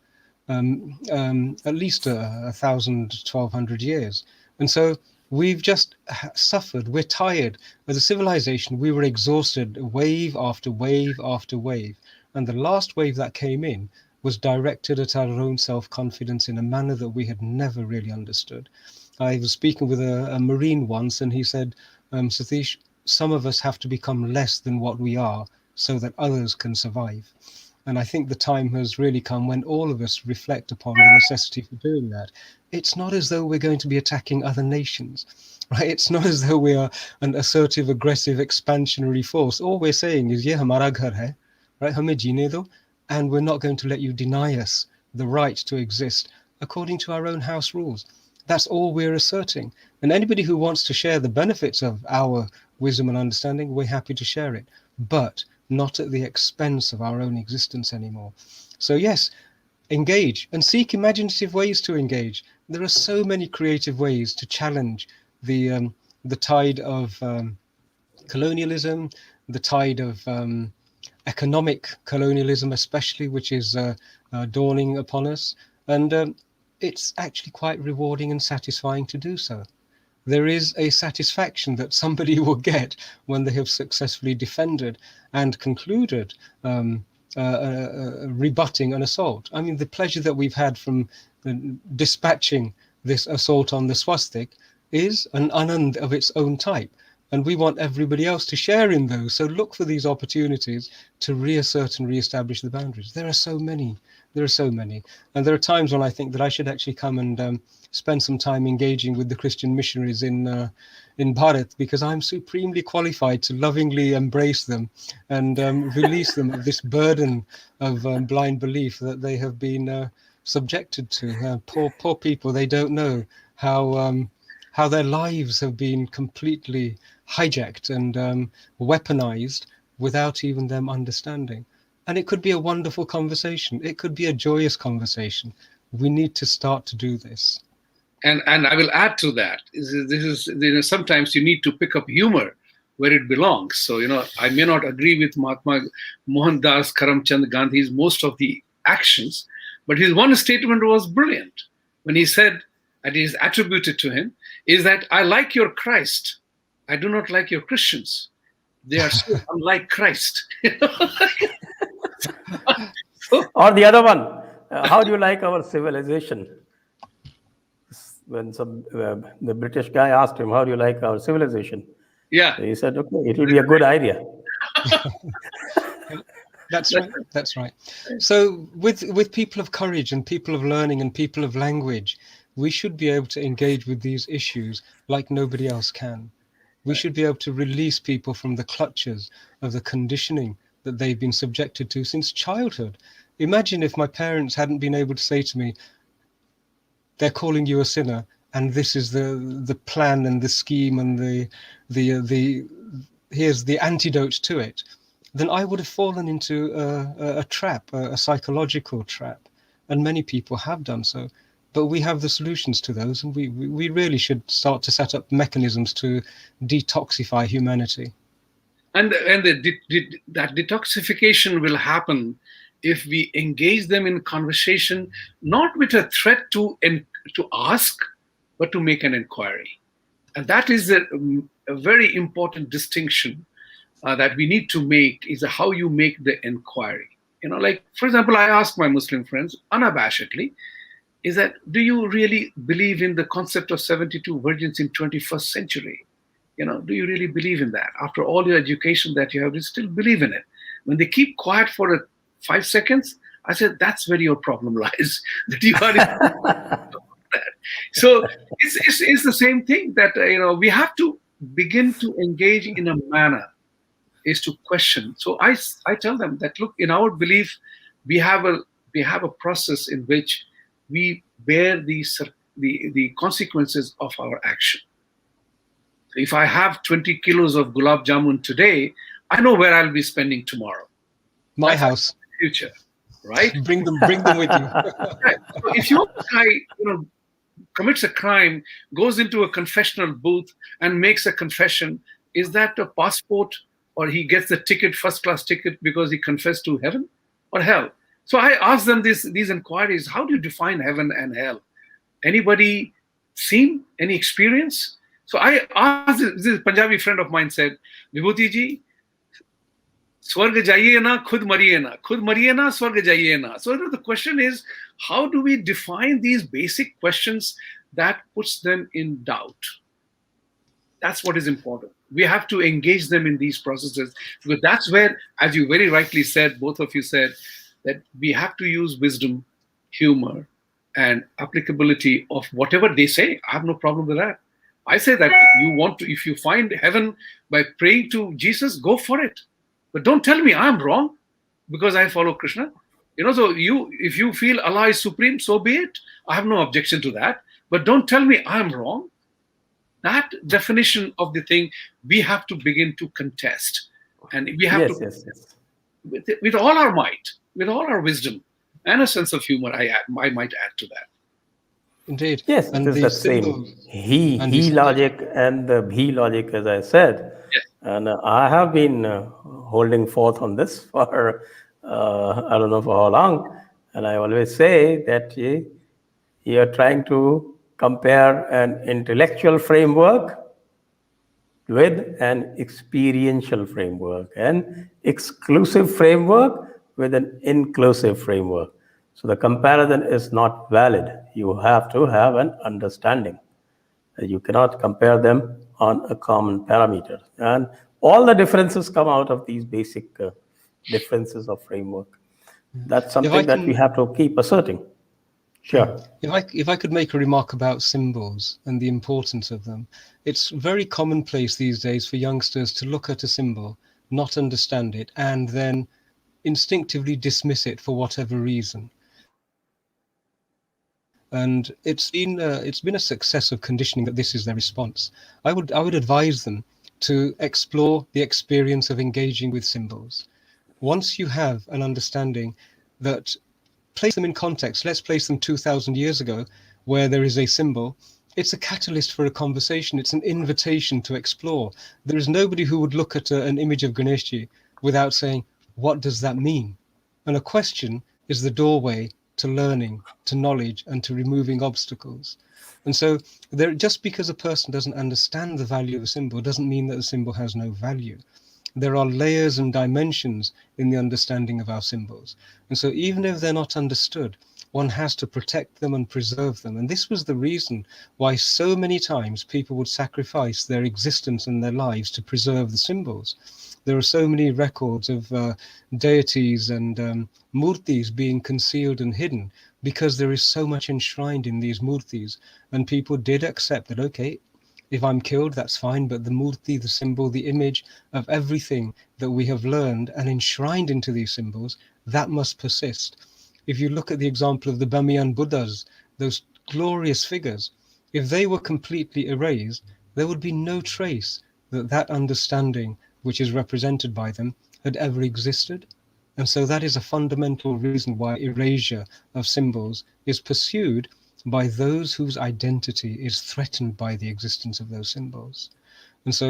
at least 1,000, 1,200 years. And so we've just suffered. We're tired. As a civilization, we were exhausted, wave after wave after wave. And the last wave that came in was directed at our own self-confidence in a manner that we had never really understood. I was speaking with a Marine once, and he said, Satish, some of us have to become less than what we are so that others can survive. And I think the time has really come when all of us reflect upon the necessity for doing that. It's not as though we're going to be attacking other nations, right? It's not as though we are an assertive, aggressive, expansionary force. All we're saying is, ye hamara ghar hai, right? Hame jeene do, and we're not going to let you deny us the right to exist according to our own house rules. That's all we're asserting. And anybody who wants to share the benefits of our wisdom and understanding, we're happy to share it, but not at the expense of our own existence anymore. So yes, engage and seek imaginative ways to engage. There are so many creative ways to challenge the tide of colonialism, the tide of economic colonialism especially, which is dawning upon us. And it's actually quite rewarding and satisfying to do so. There is a satisfaction that somebody will get when they have successfully defended and concluded rebutting an assault. I mean, the pleasure that we've had from dispatching this assault on the swastik is an anand of its own type. And we want everybody else to share in those. So look for these opportunities to reassert and reestablish the boundaries. There are so many. There are so many. And there are times when I think that I should actually come and spend some time engaging with the Christian missionaries in Bharat, because I'm supremely qualified to lovingly embrace them and release them of this burden of blind belief that they have been subjected to. Poor people, they don't know how their lives have been completely hijacked and weaponized without even them understanding. And it could be a wonderful conversation. It could be a joyous conversation. We need to start to do this. And I will add to that. This is sometimes you need to pick up humor where it belongs. So I may not agree with Mahatma Mohandas Karamchand Gandhi's most of the actions, but his one statement was brilliant when he said, and is attributed to him, is that I like your Christ. I do not like your Christians. They are so unlike Christ. Or the other one, how do you like our civilization? When the British guy asked him, how do you like our civilization? Yeah. So he said, okay, it will be a good idea. That's right. That's right. So with people of courage and people of learning and people of language, we should be able to engage with these issues like nobody else can. We should be able to release people from the clutches of the conditioning that they've been subjected to since childhood. Imagine if my parents hadn't been able to say to me, they're calling you a sinner, and this is the plan and the scheme and the here's the antidote to it, then I would have fallen into a trap, a psychological trap. And many people have done so. But we have the solutions to those, and we really should start to set up mechanisms to detoxify humanity. And that detoxification will happen if we engage them in conversation, not with a threat to ask, but to make an inquiry. And that is a very important distinction that we need to make, is how you make the inquiry. Like, for example, I ask my Muslim friends unabashedly, is that, do you really believe in the concept of 72 virgins in 21st century? Do you really believe in that? After all your education that you have, you still believe in it. When they keep quiet for 5 seconds, I said, that's where your problem lies. That you are that. So it's the same thing that we have to begin to engage in a manner, is to question. So I tell them that, look, in our belief, we have a process in which we bear the consequences of our action. So if I have 20 kilos of gulab jamun today, I know where I'll be spending tomorrow. My house. Future, right? Bring them with you. Right. So if your guy, commits a crime, goes into a confessional booth and makes a confession, is that a passport, or he gets the ticket, first class ticket, because he confessed to heaven or hell? So I ask them these inquiries. How do you define heaven and hell? Anybody seen any experience? So I asked this Punjabi friend of mine said, Vibhuti Ji, swarg jaiye na, khud mariye na, swarg jaiye na. So the question is, how do we define these basic questions that puts them in doubt. That's what is important. We have to engage them in these processes, because that's where, as you very rightly said, both of you said, that we have to use wisdom, humor, and applicability of whatever they say. I have no problem with that. I say that if you find heaven by praying to Jesus, go for it. But don't tell me I'm wrong because I follow Krishna. So if you feel Allah is supreme, so be it. I have no objection to that. But don't tell me I'm wrong. That definition of the thing, we have to begin to contest. And we have yes. with all our might, with all our wisdom, and a sense of humor, I might add to that. Indeed. Yes, and it is the that same he logic and the he logic, as I said. Yes. And I have been holding forth on this for I don't know for how long. And I always say that you are trying to compare an intellectual framework with an experiential framework, an exclusive framework with an inclusive framework. So the comparison is not valid. You have to have an understanding. You cannot compare them on a common parameter. And all the differences come out of these basic differences of framework. That's something that we have to keep asserting. Sure. If I could make a remark about symbols and the importance of them, it's very commonplace these days for youngsters to look at a symbol, not understand it, and then instinctively dismiss it for whatever reason. And it's been a success of conditioning that this is their response. I would advise them to explore the experience of engaging with symbols. Once you have an understanding that, place them in context. Let's place them 2,000 years ago, where there is a symbol. It's a catalyst for a conversation. It's an invitation to explore. There is nobody who would look at an image of Ganeshji without saying, what does that mean? And a question is the doorway to learning, to knowledge, and to removing obstacles. And so just because a person doesn't understand the value of a symbol doesn't mean that the symbol has no value. There are layers and dimensions in the understanding of our symbols. And so even if they're not understood, one has to protect them and preserve them. And this was the reason why so many times people would sacrifice their existence and their lives to preserve the symbols. There are so many records of deities and murtis being concealed and hidden because there is so much enshrined in these murtis. And people did accept that, okay, if I'm killed, that's fine, but the murti, the symbol, the image of everything that we have learned and enshrined into these symbols, that must persist. If you look at the example of the Bamiyan Buddhas, those glorious figures, if they were completely erased, there would be no trace that that understanding which is represented by them had ever existed. And so that is a fundamental reason why erasure of symbols is pursued by those whose identity is threatened by the existence of those symbols. And so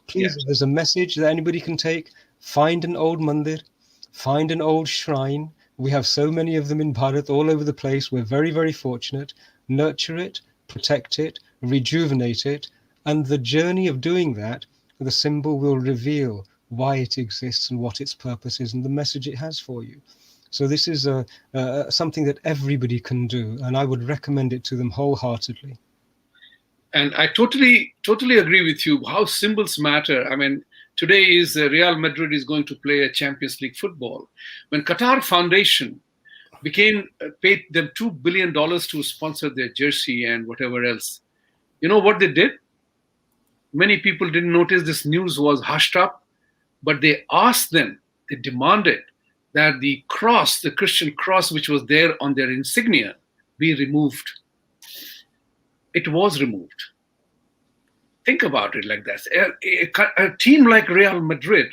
please, if there's a message that anybody can take, find an old mandir, find an old shrine. We have so many of them in Bharat all over the place. We're very, very fortunate. Nurture it, protect it, rejuvenate it. And the journey of doing that, the symbol will reveal why it exists and what its purpose is and the message it has for you. So this is something that everybody can do, and I would recommend it to them wholeheartedly. And I totally agree with you. How symbols matter. I mean, today is Real Madrid is going to play a Champions League football. When Qatar Foundation paid them $2 billion to sponsor their jersey and whatever else, you know what they did? Many people didn't notice this news was hushed up, but they asked them, they demanded that the cross, the Christian cross, which was there on their insignia, be removed. It was removed. Think about it like that. A team like Real Madrid,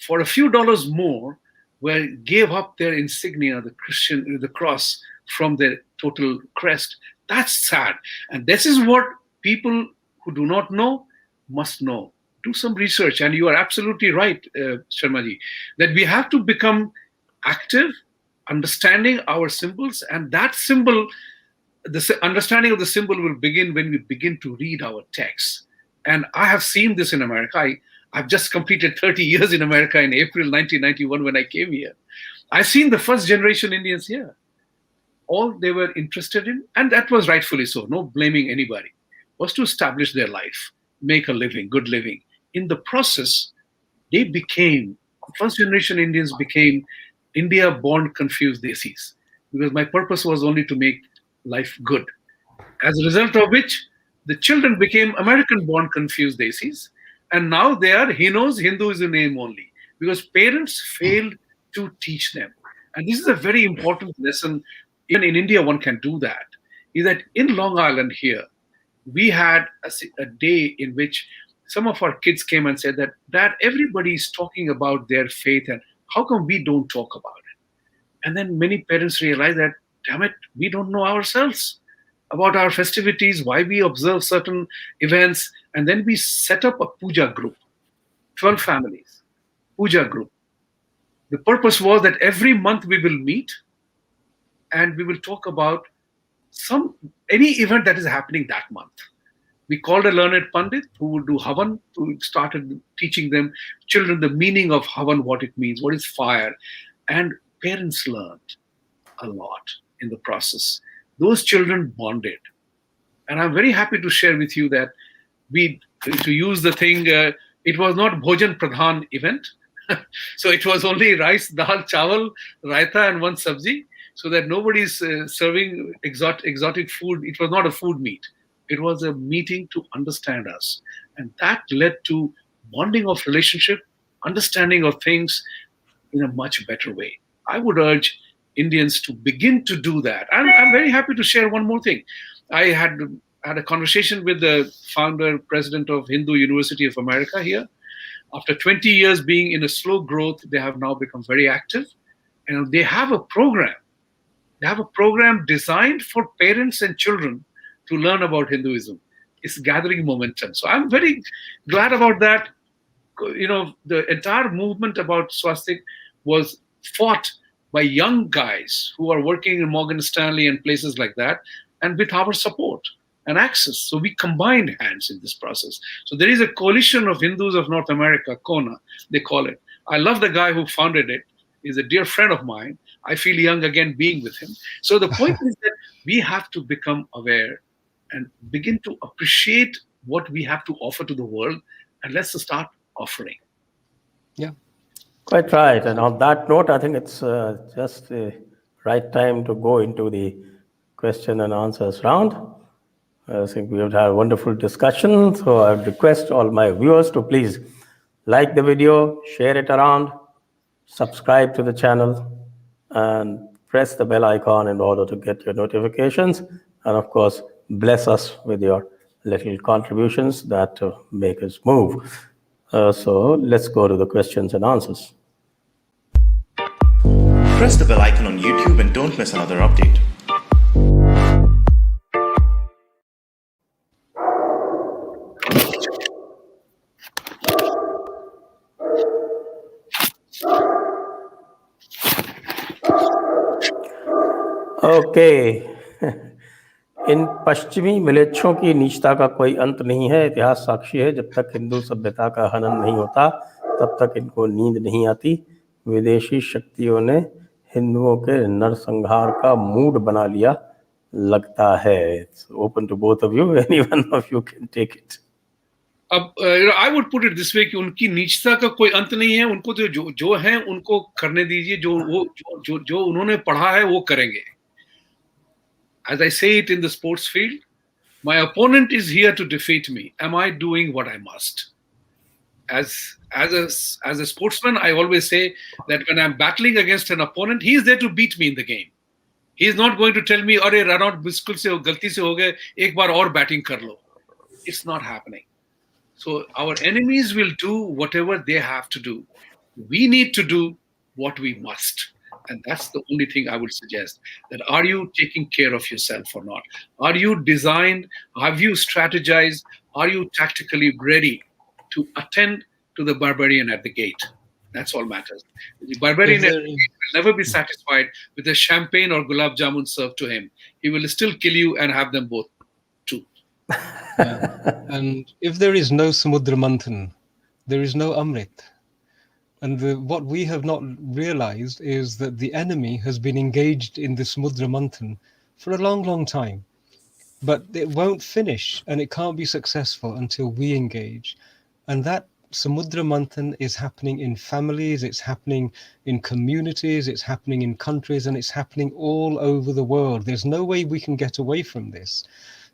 for a few dollars more, gave up their insignia, the cross, from their total crest. That's sad. And this is what people who do not know must know. Do some research. And you are absolutely right, Sharmaji, that we have to become active, understanding our symbols, and that symbol, the understanding of the symbol will begin when we begin to read our texts. And I have seen this in America. I've just completed 30 years in America in April 1991 when I came here. I've seen the first generation Indians here. all they were interested in, and that was rightfully so, no blaming anybody, was to establish their life, make a living, good living. In the process, they became, first generation Indians became India-born confused desis, because my purpose was only to make life good. As a result of which, the children became American-born confused desis, and now they are Hinos, Hindu is a name only, because parents failed to teach them. And this is a very important lesson. Even in India, one can do that. Is that in Long Island here, we had a day in which some of our kids came and said that everybody is talking about their faith, and how come we don't talk about it? And then many parents realized that, damn it, we don't know ourselves about our festivities, why we observe certain events. And then we set up a puja group, 12 families, puja group. The purpose was that every month we will meet and we will talk about any event that is happening that month. We called a learned Pandit who would do Havan, who started teaching them, children, the meaning of Havan, what it means, what is fire. And parents learned a lot in the process. Those children bonded. And I'm very happy to share with you that to use the thing, it was not Bhojan Pradhan event. So it was only rice, dal, chawal, raita, and one sabzi, so that nobody's serving exotic food. It was not a food meet. It was a meeting to understand us. And that led to bonding of relationship, understanding of things in a much better way. I would urge Indians to begin to do that. And I'm very happy to share one more thing. I had a conversation with the founder, president of Hindu University of America here. After 20 years being in a slow growth, they have now become very active. And they have a program. They have a program designed for parents and children to learn about Hinduism. It's gathering momentum. So I'm very glad about that. You know, the entire movement about Swastika was fought by young guys who are working in Morgan Stanley and places like that, and with our support and access. So we combined hands in this process. So there is a coalition of Hindus of North America, KONA, they call it. I love the guy who founded it. He's a dear friend of mine. I feel young again being with him. So the point is that we have to become aware and begin to appreciate what we have to offer to the world, and let's start offering. Yeah. Quite right. And on that note, I think it's just the right time to go into the question and answers round. I think we have had a wonderful discussion. So I request all my viewers to please like the video, share it around, subscribe to the channel, and press the bell icon in order to get your notifications. And of course, bless us with your little contributions that make us move. So let's go to the questions and answers. Press the bell icon on YouTube and don't miss another update. Okay. इन पश्चिमी मिलेच्छों की नीचता का कोई अंत नहीं है। इतिहास साक्षी है, जब तक हिंदू सभ्यता का हनन नहीं होता तब तक इनको नींद नहीं आती। विदेशी शक्तियों ने हिंदुओं के नरसंहार का मूड बना लिया लगता है। It's open to both of you. Any one of you can take it. अब I would put it this way कि उनकी नीचता का कोई अंत नहीं है। उनको जो है उनको करने दीजिए। जो उन्होंने पढ़ा है वो करेंगे। As I say it in the sports field, my opponent is here to defeat me. Am I doing what I must? As a sportsman, I always say that when I'm battling against an opponent, he is there to beat me in the game. He is not going to tell me, "Arey run out, बिल्कुल से गलती से हो गए, एक बार और batting कर लो." It's not happening. So our enemies will do whatever they have to do. We need to do what we must. And that's the only thing I would suggest. That are you taking care of yourself or not? Are you designed? Have you strategized? Are you tactically ready to attend to the barbarian at the gate? That's all matters. The barbarian at the gate will never be satisfied with a champagne or gulab jamun served to him. He will still kill you and have them both too. Yeah. And if there is no Samudra Manthan, there is no Amrit. And what we have not realized is that the enemy has been engaged in this Samudra Manthan for a long, long time. But it won't finish, and it can't be successful until we engage. And that Samudra Manthan is happening in families, it's happening in communities, it's happening in countries, and it's happening all over the world. There's no way we can get away from this.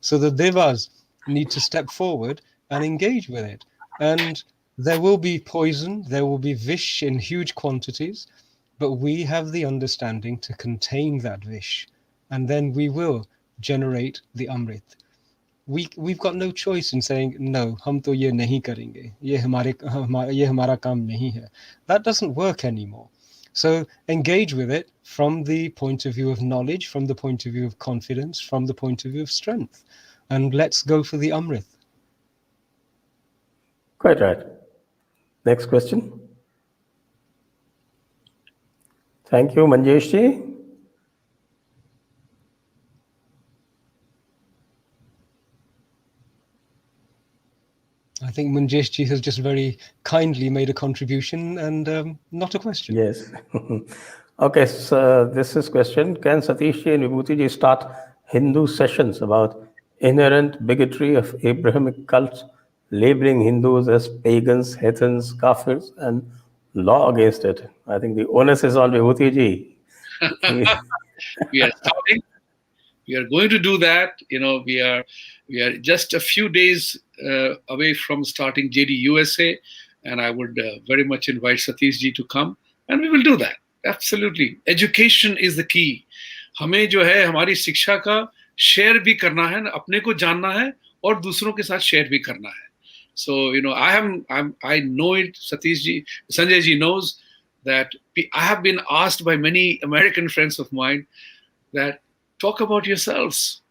So the Devas need to step forward and engage with it. And there will be poison, there will be vish in huge quantities, but we have the understanding to contain that vish. And then we will generate the Amrit. We've got no choice in saying, no, hum to ye nahi karenge. Ye hamara kaam nahi hai. That doesn't work anymore. So engage with it from the point of view of knowledge, from the point of view of confidence, from the point of view of strength. And let's go for the Amrit. Quite right. Next question. Thank you, Manjesh ji. I think Manjesh ji has just very kindly made a contribution and not a question. Yes. Okay, so this is question. Can Satish ji and Vibhuti ji start Hindu sessions about inherent bigotry of Abrahamic cults, labeling Hindus as pagans, heathens, kafirs, and law against it? I think the onus is on Vibhuti ji. We are starting. We are going to do that. We are just a few days away from starting JD USA, and I would very much invite Satish ji to come, and we will do that. Absolutely. Education is the key. हमें जो है हमारी शिक्षा का share भी करना है, अपने को जानना है और दूसरों के साथ शेयर भी करना है. So I know it. Sanjay ji knows that I have been asked by many American friends of mine that talk about yourselves.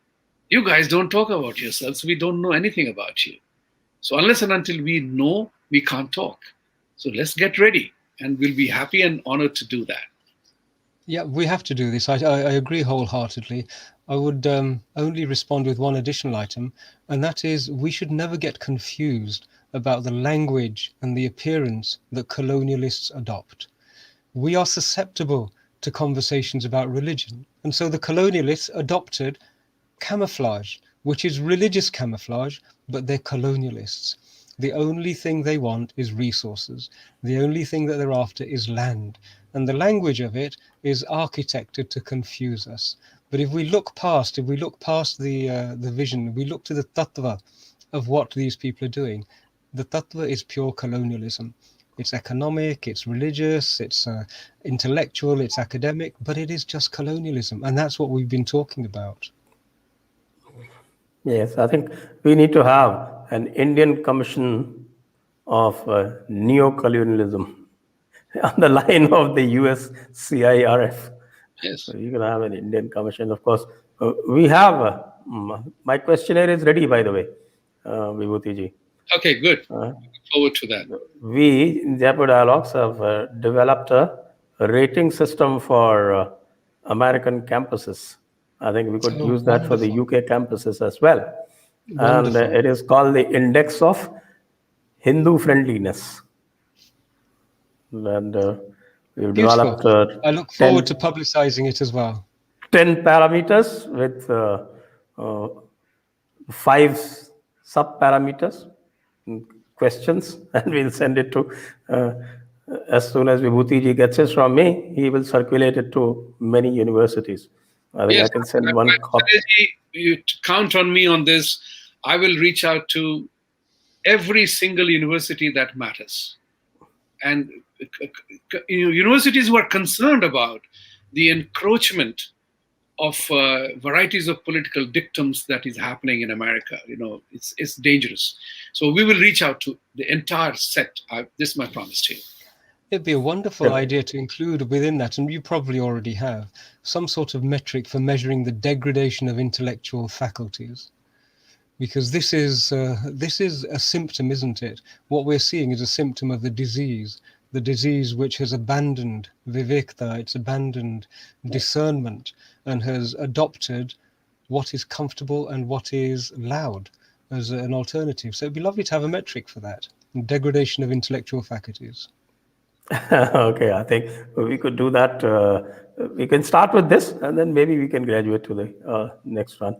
You guys don't talk about yourselves. We don't know anything about you. So unless and until we know, we can't talk. So let's get ready, and we'll be happy and honored to do that. Yeah, we have to do this. I agree wholeheartedly. I would only respond with one additional item, and that is we should never get confused about the language and the appearance that colonialists adopt. We are susceptible to conversations about religion. And so the colonialists adopted camouflage, which is religious camouflage, but they're colonialists. The only thing they want is resources. The only thing that they're after is land. And the language of it is architected to confuse us. But if we look past the vision, we look to the tattva of what these people are doing, the tattva is pure colonialism. It's economic, it's religious, it's intellectual, it's academic, but it is just colonialism. And that's what we've been talking about. Yes, I think we need to have an Indian commission of neo-colonialism on the line of the US CIRF. Yes. So you can have an Indian commission. Of course, we have, my questionnaire is ready, by the way, Vibhuti ji. Okay, good. Looking forward to that. We in Jaipur Dialogues have developed a rating system for American campuses. I think we could use that for the UK campuses as well. Wonderful. And it is called the Index of Hindu Friendliness. And we've developed I look forward to publicizing it as well. 10 parameters with 5 sub-parameters, questions, and we'll send it to, as soon as Vibhuti ji gets it from me, he will circulate it to many universities. I think I can send one copy. You count on me on this. I will reach out to every single university that matters. And universities who are concerned about the encroachment of varieties of political dictums that is happening in America. It's dangerous. So we will reach out to the entire set. This is my promise to you. It'd be a wonderful idea to include within that, and you probably already have, some sort of metric for measuring the degradation of intellectual faculties. Because this is a symptom, isn't it? What we're seeing is a symptom of the disease which has abandoned vivekta, it's abandoned discernment, and has adopted what is comfortable and what is loud as an alternative. So it'd be lovely to have a metric for that, degradation of intellectual faculties. Okay, I think we could do that. We can start with this, and then maybe we can graduate to the next one.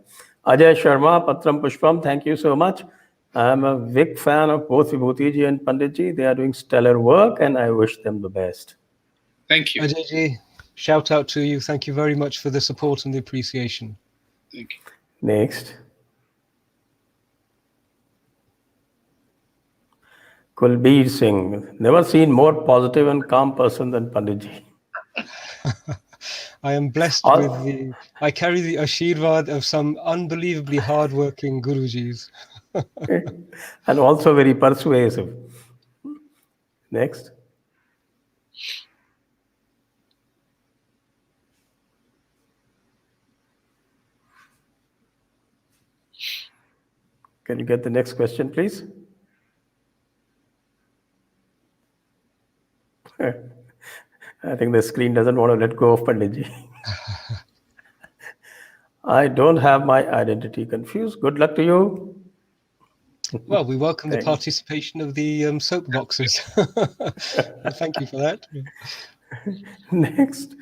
Ajay Sharma, Patram Pushpam, thank you so much. I'm a big fan of both Vibhuti Ji and Pandit Ji. They are doing stellar work, and I wish them the best. Thank you. Ajay ji, shout out to you. Thank you very much for the support and the appreciation. Thank you. Next. Kulbir Singh, never seen more positive and calm person than Pandit Ji. I am blessed with I carry the Ashirvad of some unbelievably hardworking Gurujis. And also very persuasive. Next. Can you get the next question, please? I think the screen doesn't want to let go of Panditji. I don't have my identity confused. Good luck to you. Well, we welcome the participation of the soapboxers. Thank you for that. Next.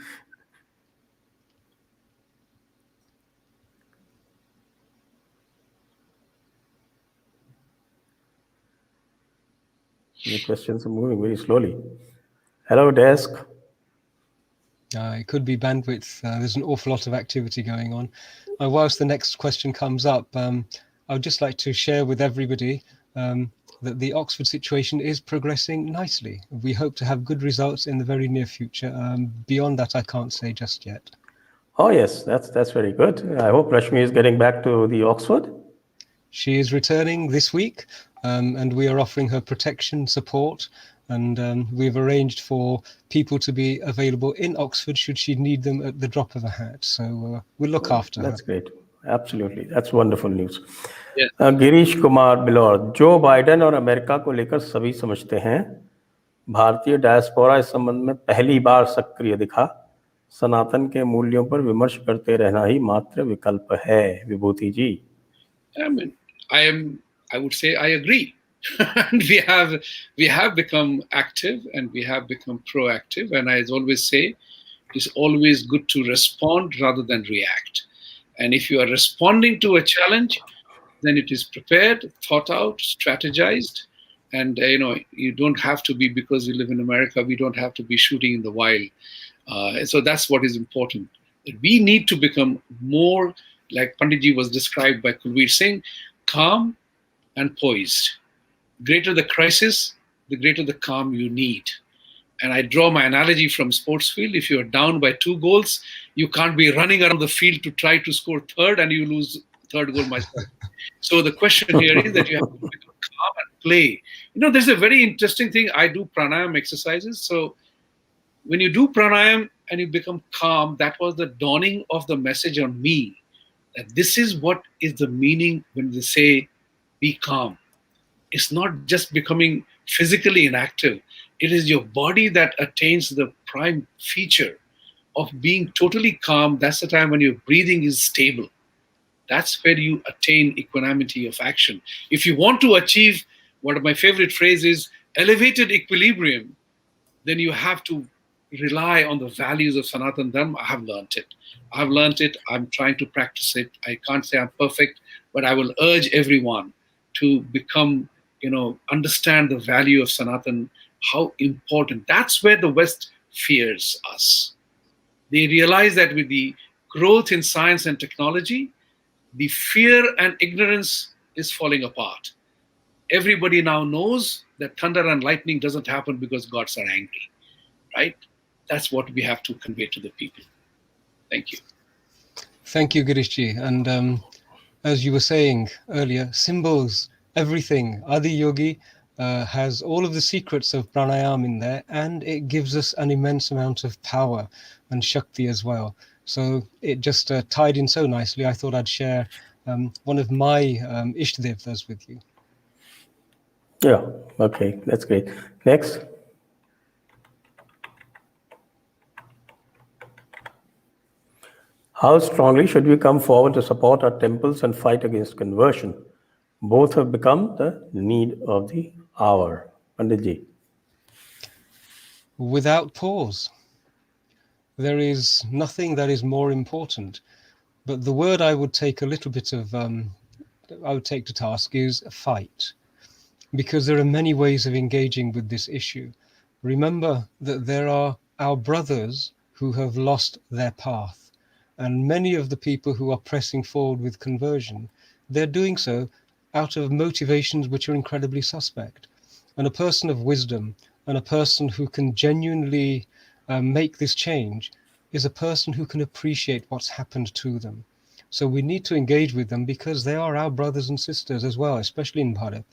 The questions are moving very slowly. Hello, desk. It could be bandwidth. There's an awful lot of activity going on. Whilst the next question comes up, I would just like to share with everybody that the Oxford situation is progressing nicely. We hope to have good results in the very near future. Beyond that, I can't say just yet. Oh, yes, that's very good. I hope Rashmi is getting back to the Oxford. She is returning this week, and we are offering her protection support. And we've arranged for people to be available in Oxford should she need them at the drop of a hat. So we'll look after her. That's great. Absolutely. That's wonderful news. Yes. Girish Kumar Bilaur, Joe Biden और America को लेकर सभी समझते हैं, भारतीय diaspora इस संबंध में पहली बार सक्रिय दिखा, सनातन के मूल्यों पर विमर्श करते रहना ही मात्र विकल्प है. विभूति जी. I mean, I would say I agree. we have become active and we have become proactive. And I always say, it's always good to respond rather than react. And if you are responding to a challenge, then it is prepared, thought out, strategized. And you don't have to be, because we live in America, we don't have to be shooting in the wild. So that's what is important. We need to become more, like Panditji was described by Kulveer Singh, calm and poised. Greater the crisis, the greater the calm you need. And I draw my analogy from sports field. If you're down by 2 goals, you can't be running around the field to try to score third and you lose third goal myself. So the question here is that you have to become calm and play. There's a very interesting thing. I do pranayam exercises. So when you do pranayam and you become calm, that was the dawning of the message on me. That this is what is the meaning when they say, be calm. It's not just becoming physically inactive. It is your body that attains the prime feature of being totally calm. That's the time when your breathing is stable. That's where you attain equanimity of action. If you want to achieve, one of my favorite phrases, elevated equilibrium, then you have to rely on the values of Sanatan Dharma. I have learned it. I'm trying to practice it. I can't say I'm perfect, but I will urge everyone to become, understand the value of Sanatan, how important. That's where the West fears us. They realize that with the growth in science and technology, the fear and ignorance is falling apart. Everybody now knows that thunder and lightning doesn't happen because gods are angry, right? That's what we have to convey to the people. Thank you. Thank you, Girishji. And as you were saying earlier, symbols, everything. Adi Yogi has all of the secrets of pranayam in there, and it gives us an immense amount of power and shakti as well. So it just tied in so nicely. I thought I'd share one of my Ishtadevtas with you. Yeah, okay, that's great. Next. How strongly should we come forward to support our temples and fight against conversion? Both have become the need of the hour. Panditji. without pause. There is nothing that is more important. But the word I would take a little bit of, I would take to task is fight, because there are many ways of engaging with this issue. Remember that there are our brothers who have lost their path, and many of the people who are pressing forward with conversion, they're doing so out of motivations which are incredibly suspect. And a person of wisdom and a person who can genuinely make this change is a person who can appreciate what's happened to them. So we need to engage with them because they are our brothers and sisters as well, especially in Bharat.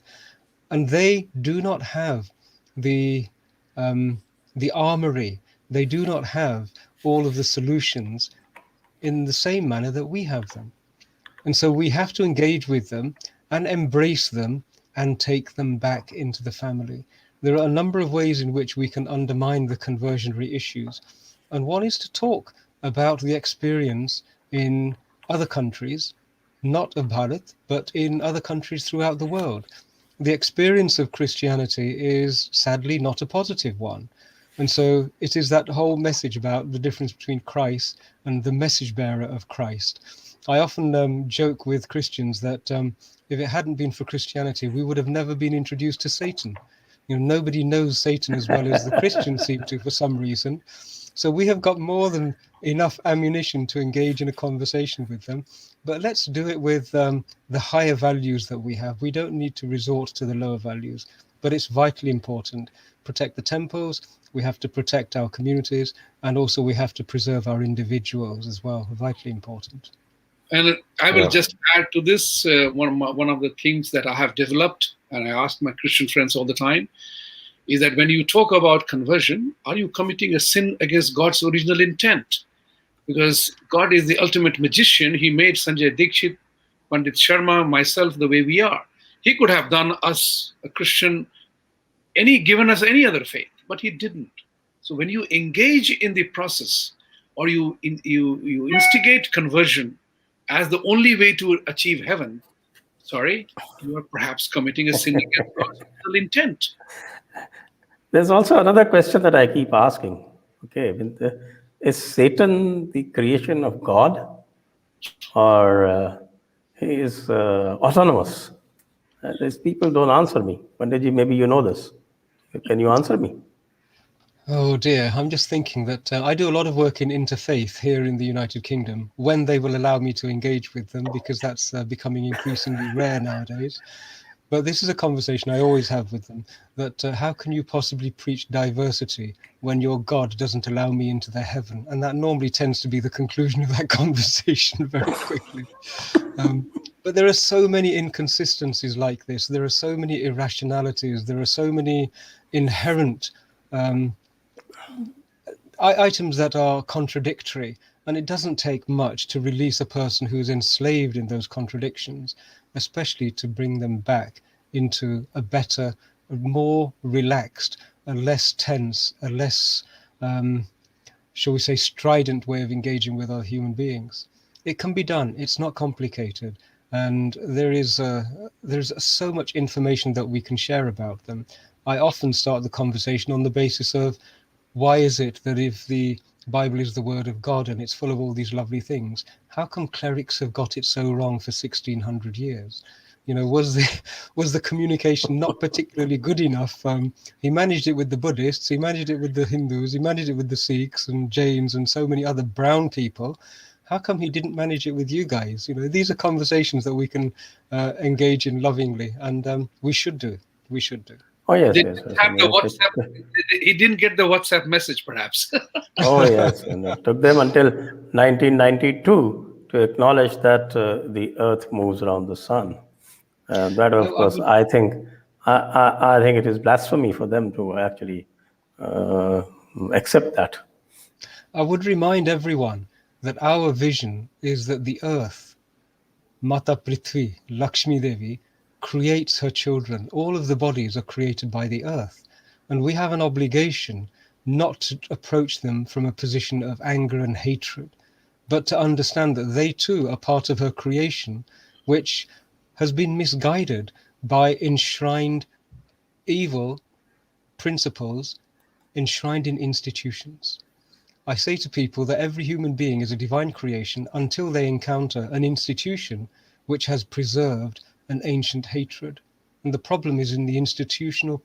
And they do not have the armory. They do not have all of the solutions in the same manner that we have them. And so we have to engage with them and embrace them and take them back into the family. There are a number of ways in which we can undermine the conversionary issues. And one is to talk about the experience in other countries, not of Bharat, but in other countries throughout the world. The experience of Christianity is sadly not a positive one. And so it is that whole message about the difference between Christ and the message bearer of Christ. I often joke with Christians that if it hadn't been for Christianity, we would have never been introduced to Satan. You know, nobody knows Satan as well as the Christians seem to for some reason. So we have got more than enough ammunition to engage in a conversation with them. But let's do it with the higher values that we have. We don't need to resort to the lower values, but it's vitally important. Protect the temples, we have to protect our communities, and also we have to preserve our individuals as well. Vitally important. And I will just add to this, one of the things that I have developed, and I ask my Christian friends all the time, is that when you talk about conversion, are you committing a sin against God's original intent? Because God is the ultimate magician. He made Sanjay Dixit, Pandit Sharma, myself the way we are. He could have done us a Christian, given us any other faith, but he didn't. So when you engage in the process, or you instigate conversion as the only way to achieve heaven, you are perhaps committing a sin against God's original intent. There's also another question that I keep asking. Okay, is Satan the creation of God, or he is autonomous? These people don't answer me. Panditji, maybe you know this. Can you answer me? Oh dear, I'm just thinking that I do a lot of work in interfaith here in the United Kingdom, when they will allow me to engage with them, because that's becoming increasingly rare nowadays. But this is a conversation I always have with them, that how can you possibly preach diversity when your God doesn't allow me into their heaven? And that normally tends to be the conclusion of that conversation very quickly. But there are so many inconsistencies like this. There are so many irrationalities. There are so many inherent items that are contradictory. And it doesn't take much to release a person who's enslaved in those contradictions, especially to bring them back into a better, a more relaxed, a less tense, a less, shall we say, strident way of engaging with other human beings. It can be done. It's not complicated. And there's so much information that we can share about them. I often start the conversation on the basis of, why is it that if the Bible is the word of God and it's full of all these lovely things, how come clerics have got it so wrong for 1600 years? You know, was the communication not particularly good enough? He managed it with the Buddhists, he managed it with the Hindus, he managed it with the Sikhs and Jains and so many other brown people. How come he didn't manage it with you guys? You know, these are conversations that we can engage in lovingly, and we should do. We should do. Oh, yes. He Yes. didn't get the WhatsApp message, perhaps. Oh, yes. And it took them until 1992 to acknowledge that the Earth moves around the sun. That, of course, I think it is blasphemy for them to actually accept that. I would remind everyone that our vision is that the Earth, Mata Prithvi, Lakshmi Devi, creates her children. All of the bodies are created by the Earth. And we have an obligation not to approach them from a position of anger and hatred, but to understand that they too are part of her creation, which has been misguided by enshrined evil principles enshrined in institutions. I say to people that every human being is a divine creation until they encounter an institution which has preserved an ancient hatred. And the problem is in the institutional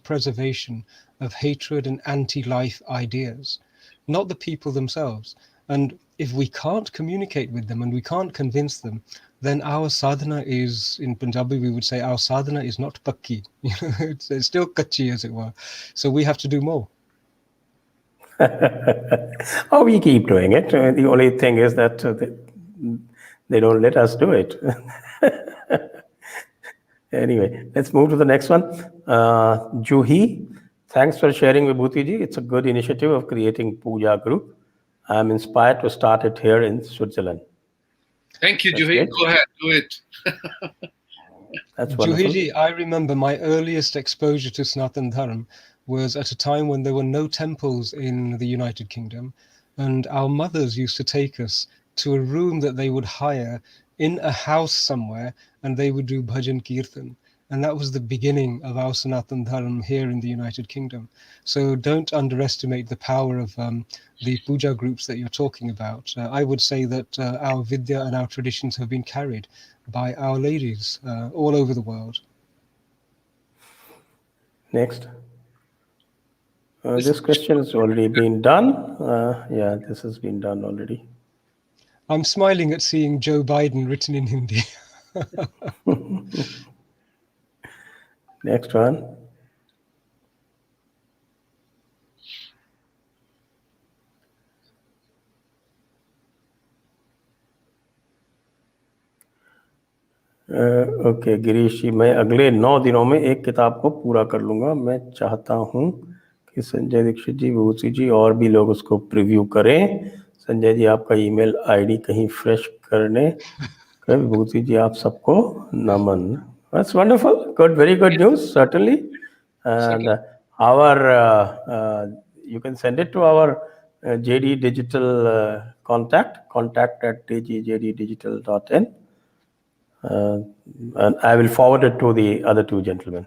preservation of hatred and anti-life ideas, not the people themselves. And if we can't communicate with them and we can't convince them, then our sadhana is, in Punjabi we would say, our sadhana is not pakki. It's still kachi, as it were. So we have to do more. Oh, we keep doing it. The only thing is that they don't let us do it. Anyway, let's move to the next one. Juhi, thanks for sharing Vibhuti ji. It's a good initiative of creating Puja group. I'm inspired to start it here in Switzerland. Thank you, That's Juhi. great. Go ahead, do it. That's wonderful. Juhiji, I remember my earliest exposure to Sanatana Dharma was at a time when there were no temples in the United Kingdom, and our mothers used to take us to a room that they would hire in a house somewhere, and they would do bhajan kirtan. And that was the beginning of our Sanatana Dharma here in the United Kingdom. So don't underestimate the power of the puja groups that you're talking about. I would say that our vidya and our traditions have been carried by our ladies all over the world. Next. This question has already been done. Yeah, this has been done already. I'm smiling at seeing Joe Biden written in Hindi. Next one. Okay Girish ji, मैं अगले 9 दिनों में एक किताब को पूरा कर लूँगा. मैं चाहता हूँ कि संजय दीक्षित जी, विभूति जी और भी लोग उसको प्रीव्यू करें. संजय जी, आपका ईमेल आईडी कहीं फ्रेश करने. विभूति जी, आप सबको नमन. That's wonderful. Good, very good news, certainly. And you can send it to our JD Digital contact@jddigital.in. And I will forward it to the other two gentlemen.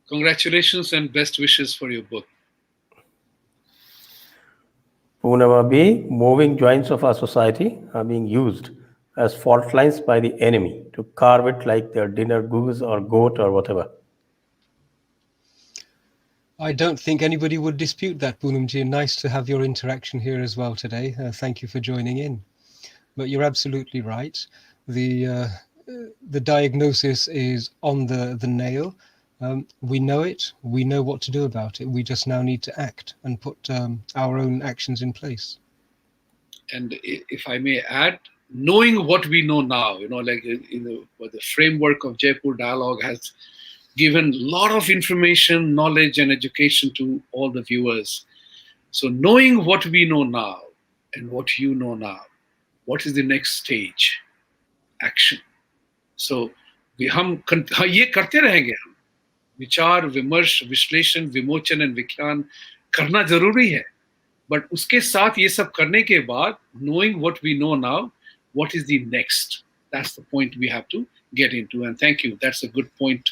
Congratulations and best wishes for your book. Poonamabi, moving joints of our society are being used as fault lines by the enemy to carve it like their dinner goose or goat or whatever. I don't think anybody would dispute that, Poonamji. Nice to have your interaction here as well today. Thank you for joining in. But you're absolutely right. The diagnosis is on the nail. We know it. We know what to do about it. We just now need to act and put our own actions in place. And if I may add, knowing what we know now, like the framework of Jaipur Dialogue has given a lot of information, knowledge, and education to all the viewers. So knowing what we know now and what you know now, what is the next stage? Action. So हम ये करते रहेंगे. हम विचार, विमर्श, विश्लेषण, विमोचन and विज्ञान करना जरूरी है. But उसके साथ ये सब करने के बाद, knowing what we know now, what is the next? That's the point we have to get into. And thank you. That's a good point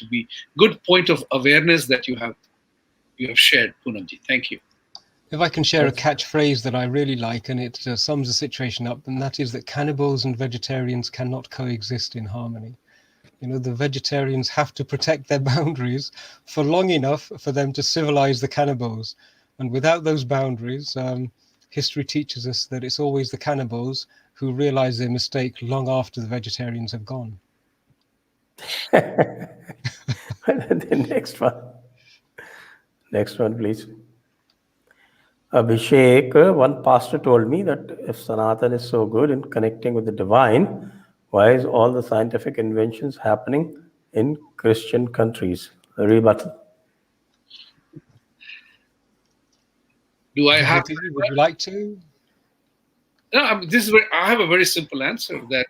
of awareness that you have shared, Poonamji. Thank you. If I can share a catchphrase that I really like, and it sums the situation up, and that is that cannibals and vegetarians cannot coexist in harmony. The vegetarians have to protect their boundaries for long enough for them to civilize the cannibals. And without those boundaries, history teaches us that it's always the cannibals who realize their mistake long after the vegetarians have gone. The next one, please. Abhishek, one pastor told me that if Sanatan is so good in connecting with the divine, why is all the scientific inventions happening in Christian countries? A rebuttal. Do I have? Would you like to? No, this is where I have a very simple answer that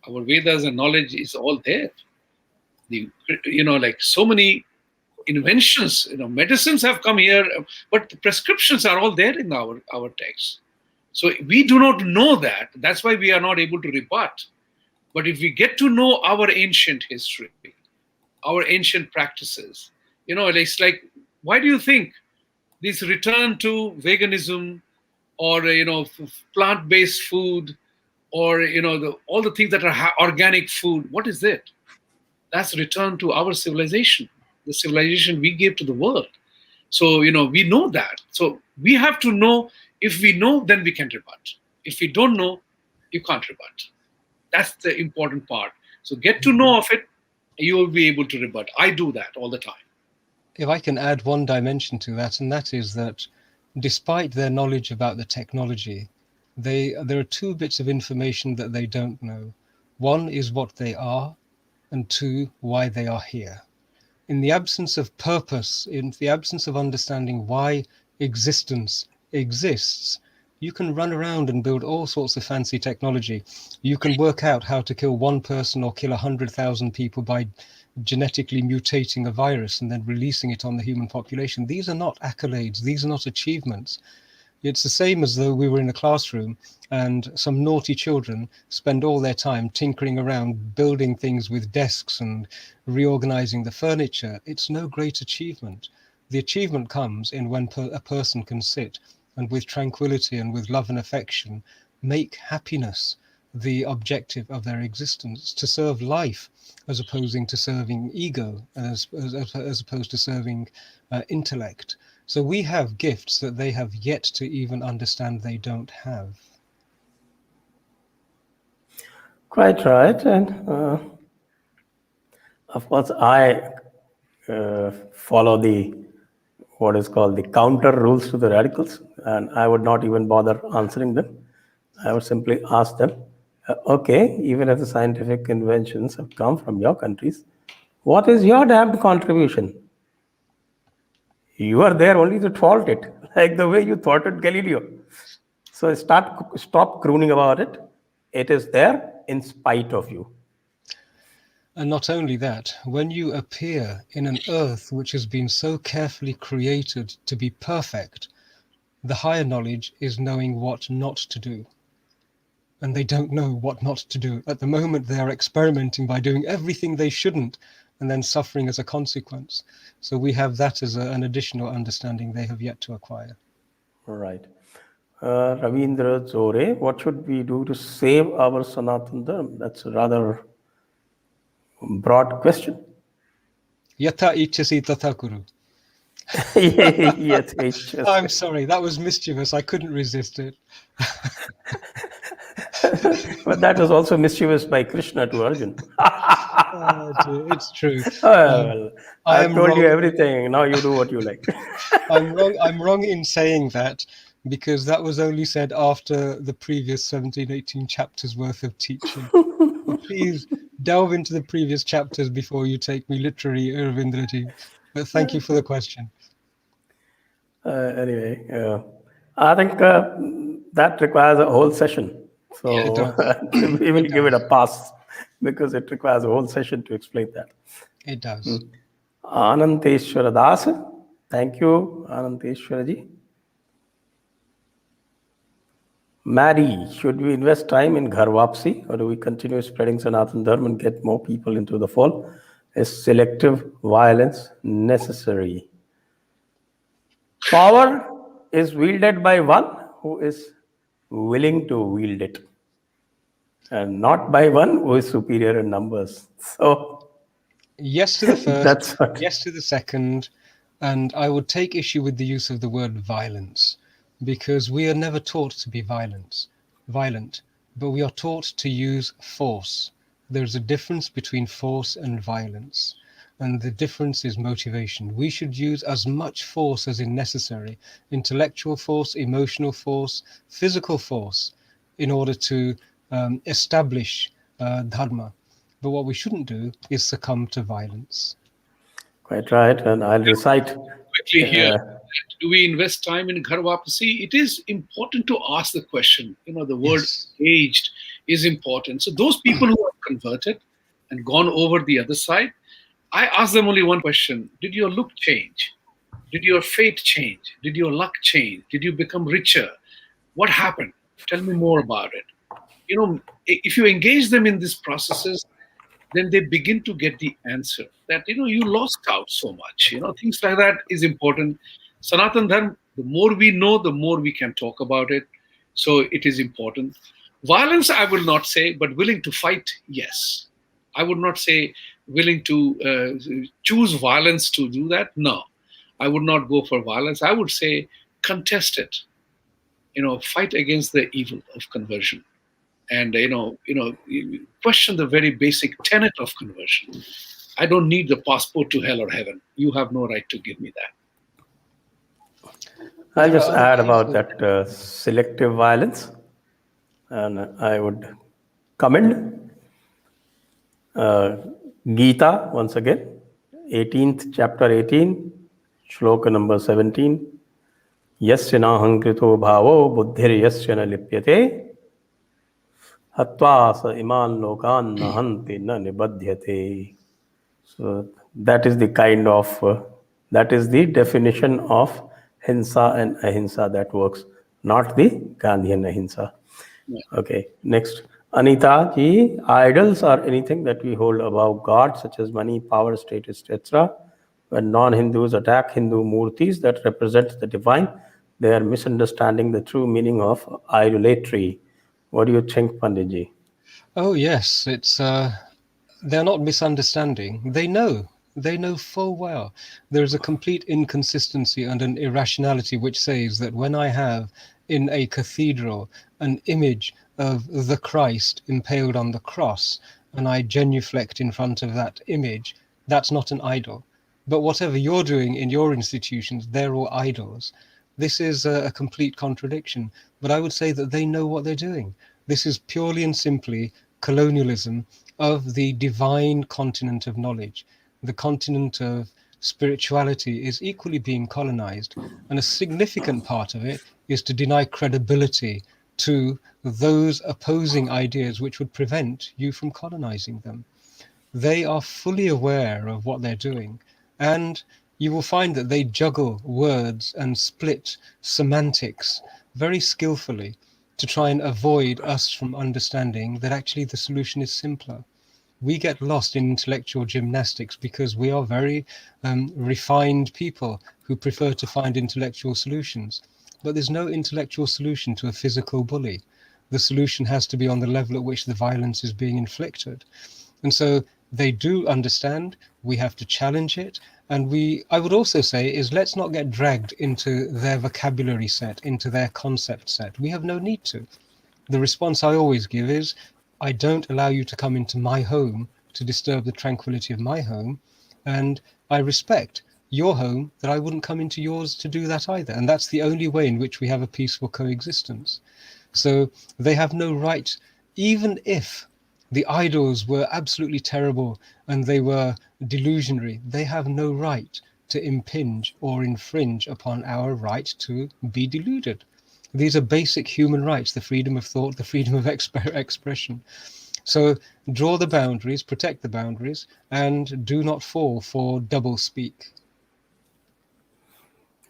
our Vedas and knowledge is all there. Like so many inventions, medicines have come here, but the prescriptions are all there in our text. So we do not know that. That's why we are not able to rebut. But if we get to know our ancient history, our ancient practices, it's like Why do you think this return to veganism or plant-based food or all the things that are organic food? What is it? That's return to our civilization, the civilization we gave to the world. So we know that. So we have to know. If we know, then we can rebut. If we don't know, you can't rebut. That's the important part. So get to know of it, you will be able to rebut. I do that all the time. If I can add one dimension to that, and that is that despite their knowledge about the technology, there are two bits of information that they don't know. One is what they are, and two, why they are here. In the absence of purpose, in the absence of understanding why existence exists, you can run around and build all sorts of fancy technology. You can work out how to kill one person or kill 100,000 people by genetically mutating a virus and then releasing it on the human population. These are not accolades. These are not achievements. It's the same as though we were in a classroom and some naughty children spend all their time tinkering around, building things with desks and reorganizing the furniture. It's no great achievement. The achievement comes in when a person can sit and with tranquility and with love and affection make happiness the objective of their existence, to serve life as opposing to serving ego, as opposed to serving intellect. So we have gifts that they have yet to even understand they don't have. Quite right. And of course, I follow what is called the counter rules to the radicals, and I would not even bother answering them. I would simply ask them, okay, even if the scientific inventions have come from your countries, what is your damned contribution? You are there only to thwart it, like the way you thwarted Galileo. So stop crooning about it. It is there in spite of you. And not only that, when you appear in an earth which has been so carefully created to be perfect, the higher knowledge is knowing what not to do. And they don't know what not to do. At the moment, they are experimenting by doing everything they shouldn't and then suffering as a consequence. So we have that as an additional understanding they have yet to acquire. Right. Ravindra Zore, what should we do to save our Sanatan Dharma? That's a rather broad question. Yata ichasi tata kuru. Yes, I'm sorry, that was mischievous. I couldn't resist it. But that was also mischievous by Krishna to Arjun. It's true. Well, I I've am told you wrong. everything. Now you do what you like. I'm wrong in saying that, because that was only said after the previous 17, 18 chapters worth of teaching. Please delve into the previous chapters before you take me literally, Ravindraji. But thank you for the question. Anyway, I think that requires a whole session. So we will give it a pass because it requires a whole session to explain that. It does. Ananteshwara Das. Thank you, Ananteshwaraji. Maddie, should we invest time in Ghar Wapsi or do we continue spreading Sanatan Dharma and get more people into the fold? Is selective violence necessary? Power is wielded by one who is willing to wield it, and not by one who is superior in numbers. So, yes to the first, that's what. Yes to the second, and I would take issue with the use of the word violence, because we are never taught to be violent, but we are taught to use force. There's a difference between force and violence. And the difference is motivation. We should use as much force as is necessary, intellectual force, emotional force, physical force, in order to establish dharma. But what we shouldn't do is succumb to violence. Quite right, and I'll recite. Quickly here, do we invest time in Ghar Wapsi? It is important to ask the question. The word aged is important. So those people who have converted and gone over the other side, I ask them only one question. Did your look change? Did your fate change? Did your luck change? Did you become richer? What happened? Tell me more about it. If you engage them in these processes, then they begin to get the answer that, you lost out so much. Things like that is important. Sanatan Dharma, the more we know, the more we can talk about it. So it is important. Violence, I will not say, but willing to fight, yes. I would not say willing to choose violence to do that. No, I would not go for violence. I would say contest it. Fight against the evil of conversion, and question the very basic tenet of conversion. I don't need the passport to hell or heaven. You have no right to give me that. I'll just add about that selective violence, and I would commend Gita once again, 18th chapter 18, shloka number 17. Yasya nahankrito bhavo buddhir yasya na lipyate hatva sa iman lokan nahanti na nibadhyate. So that is the kind of, that is the definition of hinsa and ahimsa that works, not the Gandhian ahimsa. Yeah. Okay, next. Anita ji, idols are anything that we hold above God, such as money, power, status, etc. When non-Hindus attack Hindu murtis that represent the divine, they are misunderstanding the true meaning of idolatry. What do you think, Pandit ji? Oh yes, it's they're not misunderstanding. They know full well there is a complete inconsistency and an irrationality which says that when I have in a cathedral an image of the Christ impaled on the cross and I genuflect in front of that image, that's not an idol. But whatever you're doing in your institutions, they're all idols. This is a complete contradiction. But I would say that they know what they're doing. This is purely and simply colonialism of the divine continent of knowledge. The continent of spirituality is equally being colonized, and a significant part of it is to deny credibility to those opposing ideas which would prevent you from colonizing them. They are fully aware of what they're doing, and you will find that they juggle words and split semantics very skillfully to try and avoid us from understanding that actually the solution is simpler. We get lost in intellectual gymnastics because we are very refined people who prefer to find intellectual solutions. But there's no intellectual solution to a physical bully. The solution has to be on the level at which the violence is being inflicted. And so they do understand, we have to challenge it. And I would also say, is let's not get dragged into their vocabulary set, into their concept set. We have no need to. The response I always give is, I don't allow you to come into my home to disturb the tranquility of my home, and I respect your home that I wouldn't come into yours to do that either. And that's the only way in which we have a peaceful coexistence. So they have no right, even if the idols were absolutely terrible and they were delusionary, they have no right to impinge or infringe upon our right to be deluded. These are basic human rights, the freedom of thought, the freedom of expression. So draw the boundaries, protect the boundaries, and do not fall for double speak.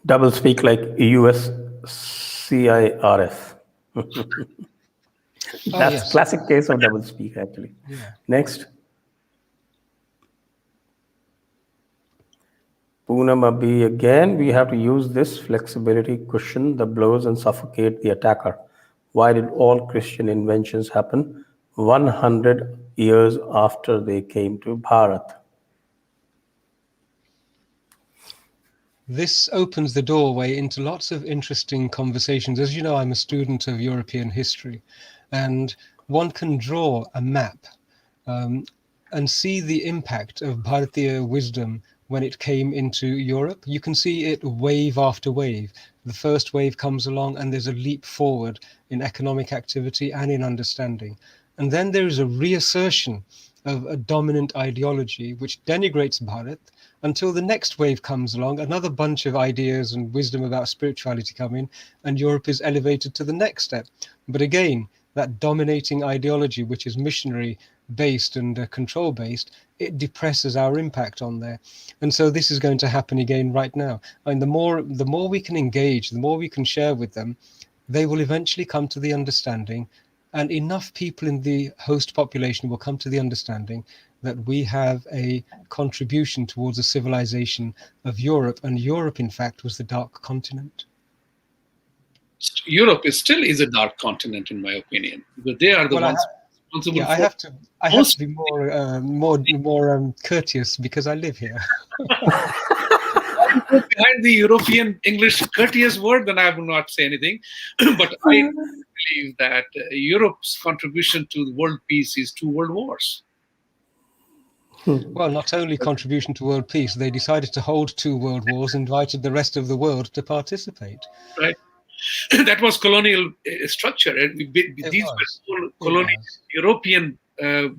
Double speak like US CIRF. That's yes. Classic case of double speak, actually. Yeah. Next. Poonam Abhi, again, we have to use this flexibility, cushion the blows and suffocate the attacker. Why did all Christian inventions happen 100 years after they came to Bharat? This opens the doorway into lots of interesting conversations. As you know, I'm a student of European history, and one can draw a map and see the impact of Bharatiya wisdom when it came into Europe. You can see it wave after wave. The first wave comes along and there's a leap forward in economic activity and in understanding. And then there is a reassertion of a dominant ideology which denigrates Bharat until the next wave comes along, another bunch of ideas and wisdom about spirituality come in, and Europe is elevated to the next step. But again, that dominating ideology, which is missionary based and control based, it depresses our impact on there. And so this is going to happen again right now. And the more we can engage, the more we can share with them, they will eventually come to the understanding, and enough people in the host population will come to the understanding that we have a contribution towards the civilization of Europe, and Europe, in fact, was the dark continent. Europe is a dark continent, in my opinion, because they are the Well, ones responsible yeah, for I have to most. be more courteous because I live here. Go behind the European English courteous word, then I will not say anything. But I believe that Europe's contribution to the world peace is 2 world wars. Well, not only contribution to world peace, they decided to hold 2 world wars, invited the rest of the world to participate. Right. That was colonial structure. And these were all colonial European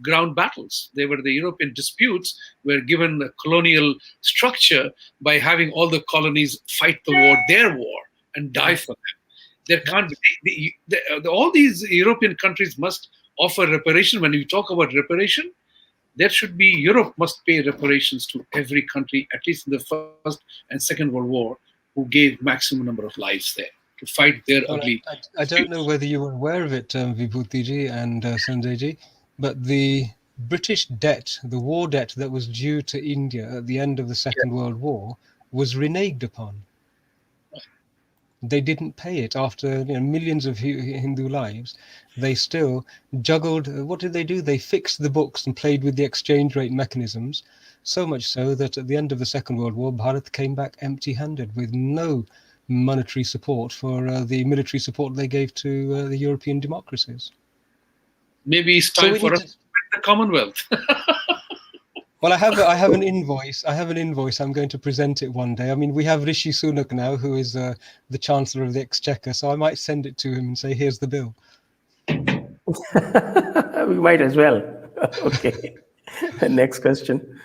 ground battles. They were the European disputes were given a colonial structure by having all the colonies fight the war, their war, and die for them. There can't be, all these European countries must offer reparation. When you talk about reparation, there should be, Europe must pay reparations to every country, at least in the First and Second World War, who gave maximum number of lives there to fight their ugly. I don't know whether you were aware of it, Vibhuti Ji and Sanjay Ji, but the British debt, the war debt that was due to India at the end of the Second World War, was reneged upon. They didn't pay it after millions of Hindu lives. They still juggled. What did they do? They fixed the books and played with the exchange rate mechanisms, so much so that at the end of the Second World War, Bharat came back empty-handed with no monetary support for the military support they gave to the European democracies. Maybe it's time for us to the Commonwealth. Well, I have an invoice. I have an invoice. I'm going to present it one day. I mean, we have Rishi Sunak now, who is the Chancellor of the Exchequer, so I might send it to him and say, "Here's the bill." We might as well. Okay. Next question.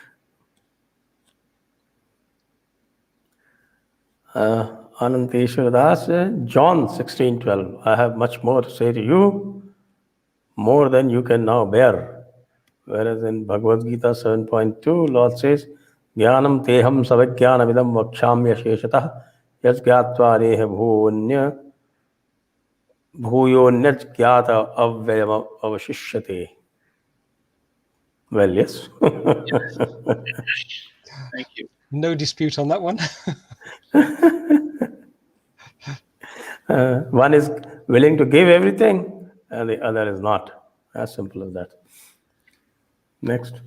Ananteshwar Das, John 16:12. I have much more to say to you, more than you can now bear. Whereas in Bhagavad Gita 7.2, Lord says, Jnanam teham savajnanavidam vakshamya sheshatah yas gyatva neha bhuyonyaj gyata avyayam avashishyate. Well, yes. Thank you. No dispute on that one. One is willing to give everything, and the other is not. As simple as that. Next.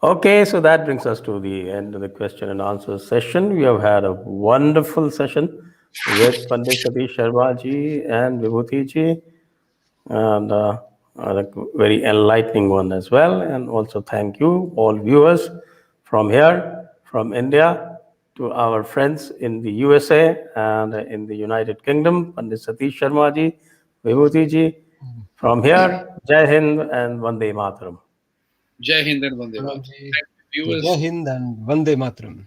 Okay, so that brings us to the end of the question and answer session. We have had a wonderful session with Pandit Satish Sharma ji and Vibhuti ji, and a very enlightening one as well. And also thank you, all viewers from here, from India, to our friends in the USA and in the United Kingdom, Pandit Satish Sharma ji, Vibhuti ji. From here, Jai Hind and Vande Mataram. Jai Hind and Vande Mataram. Jai Hind and Vande Mataram.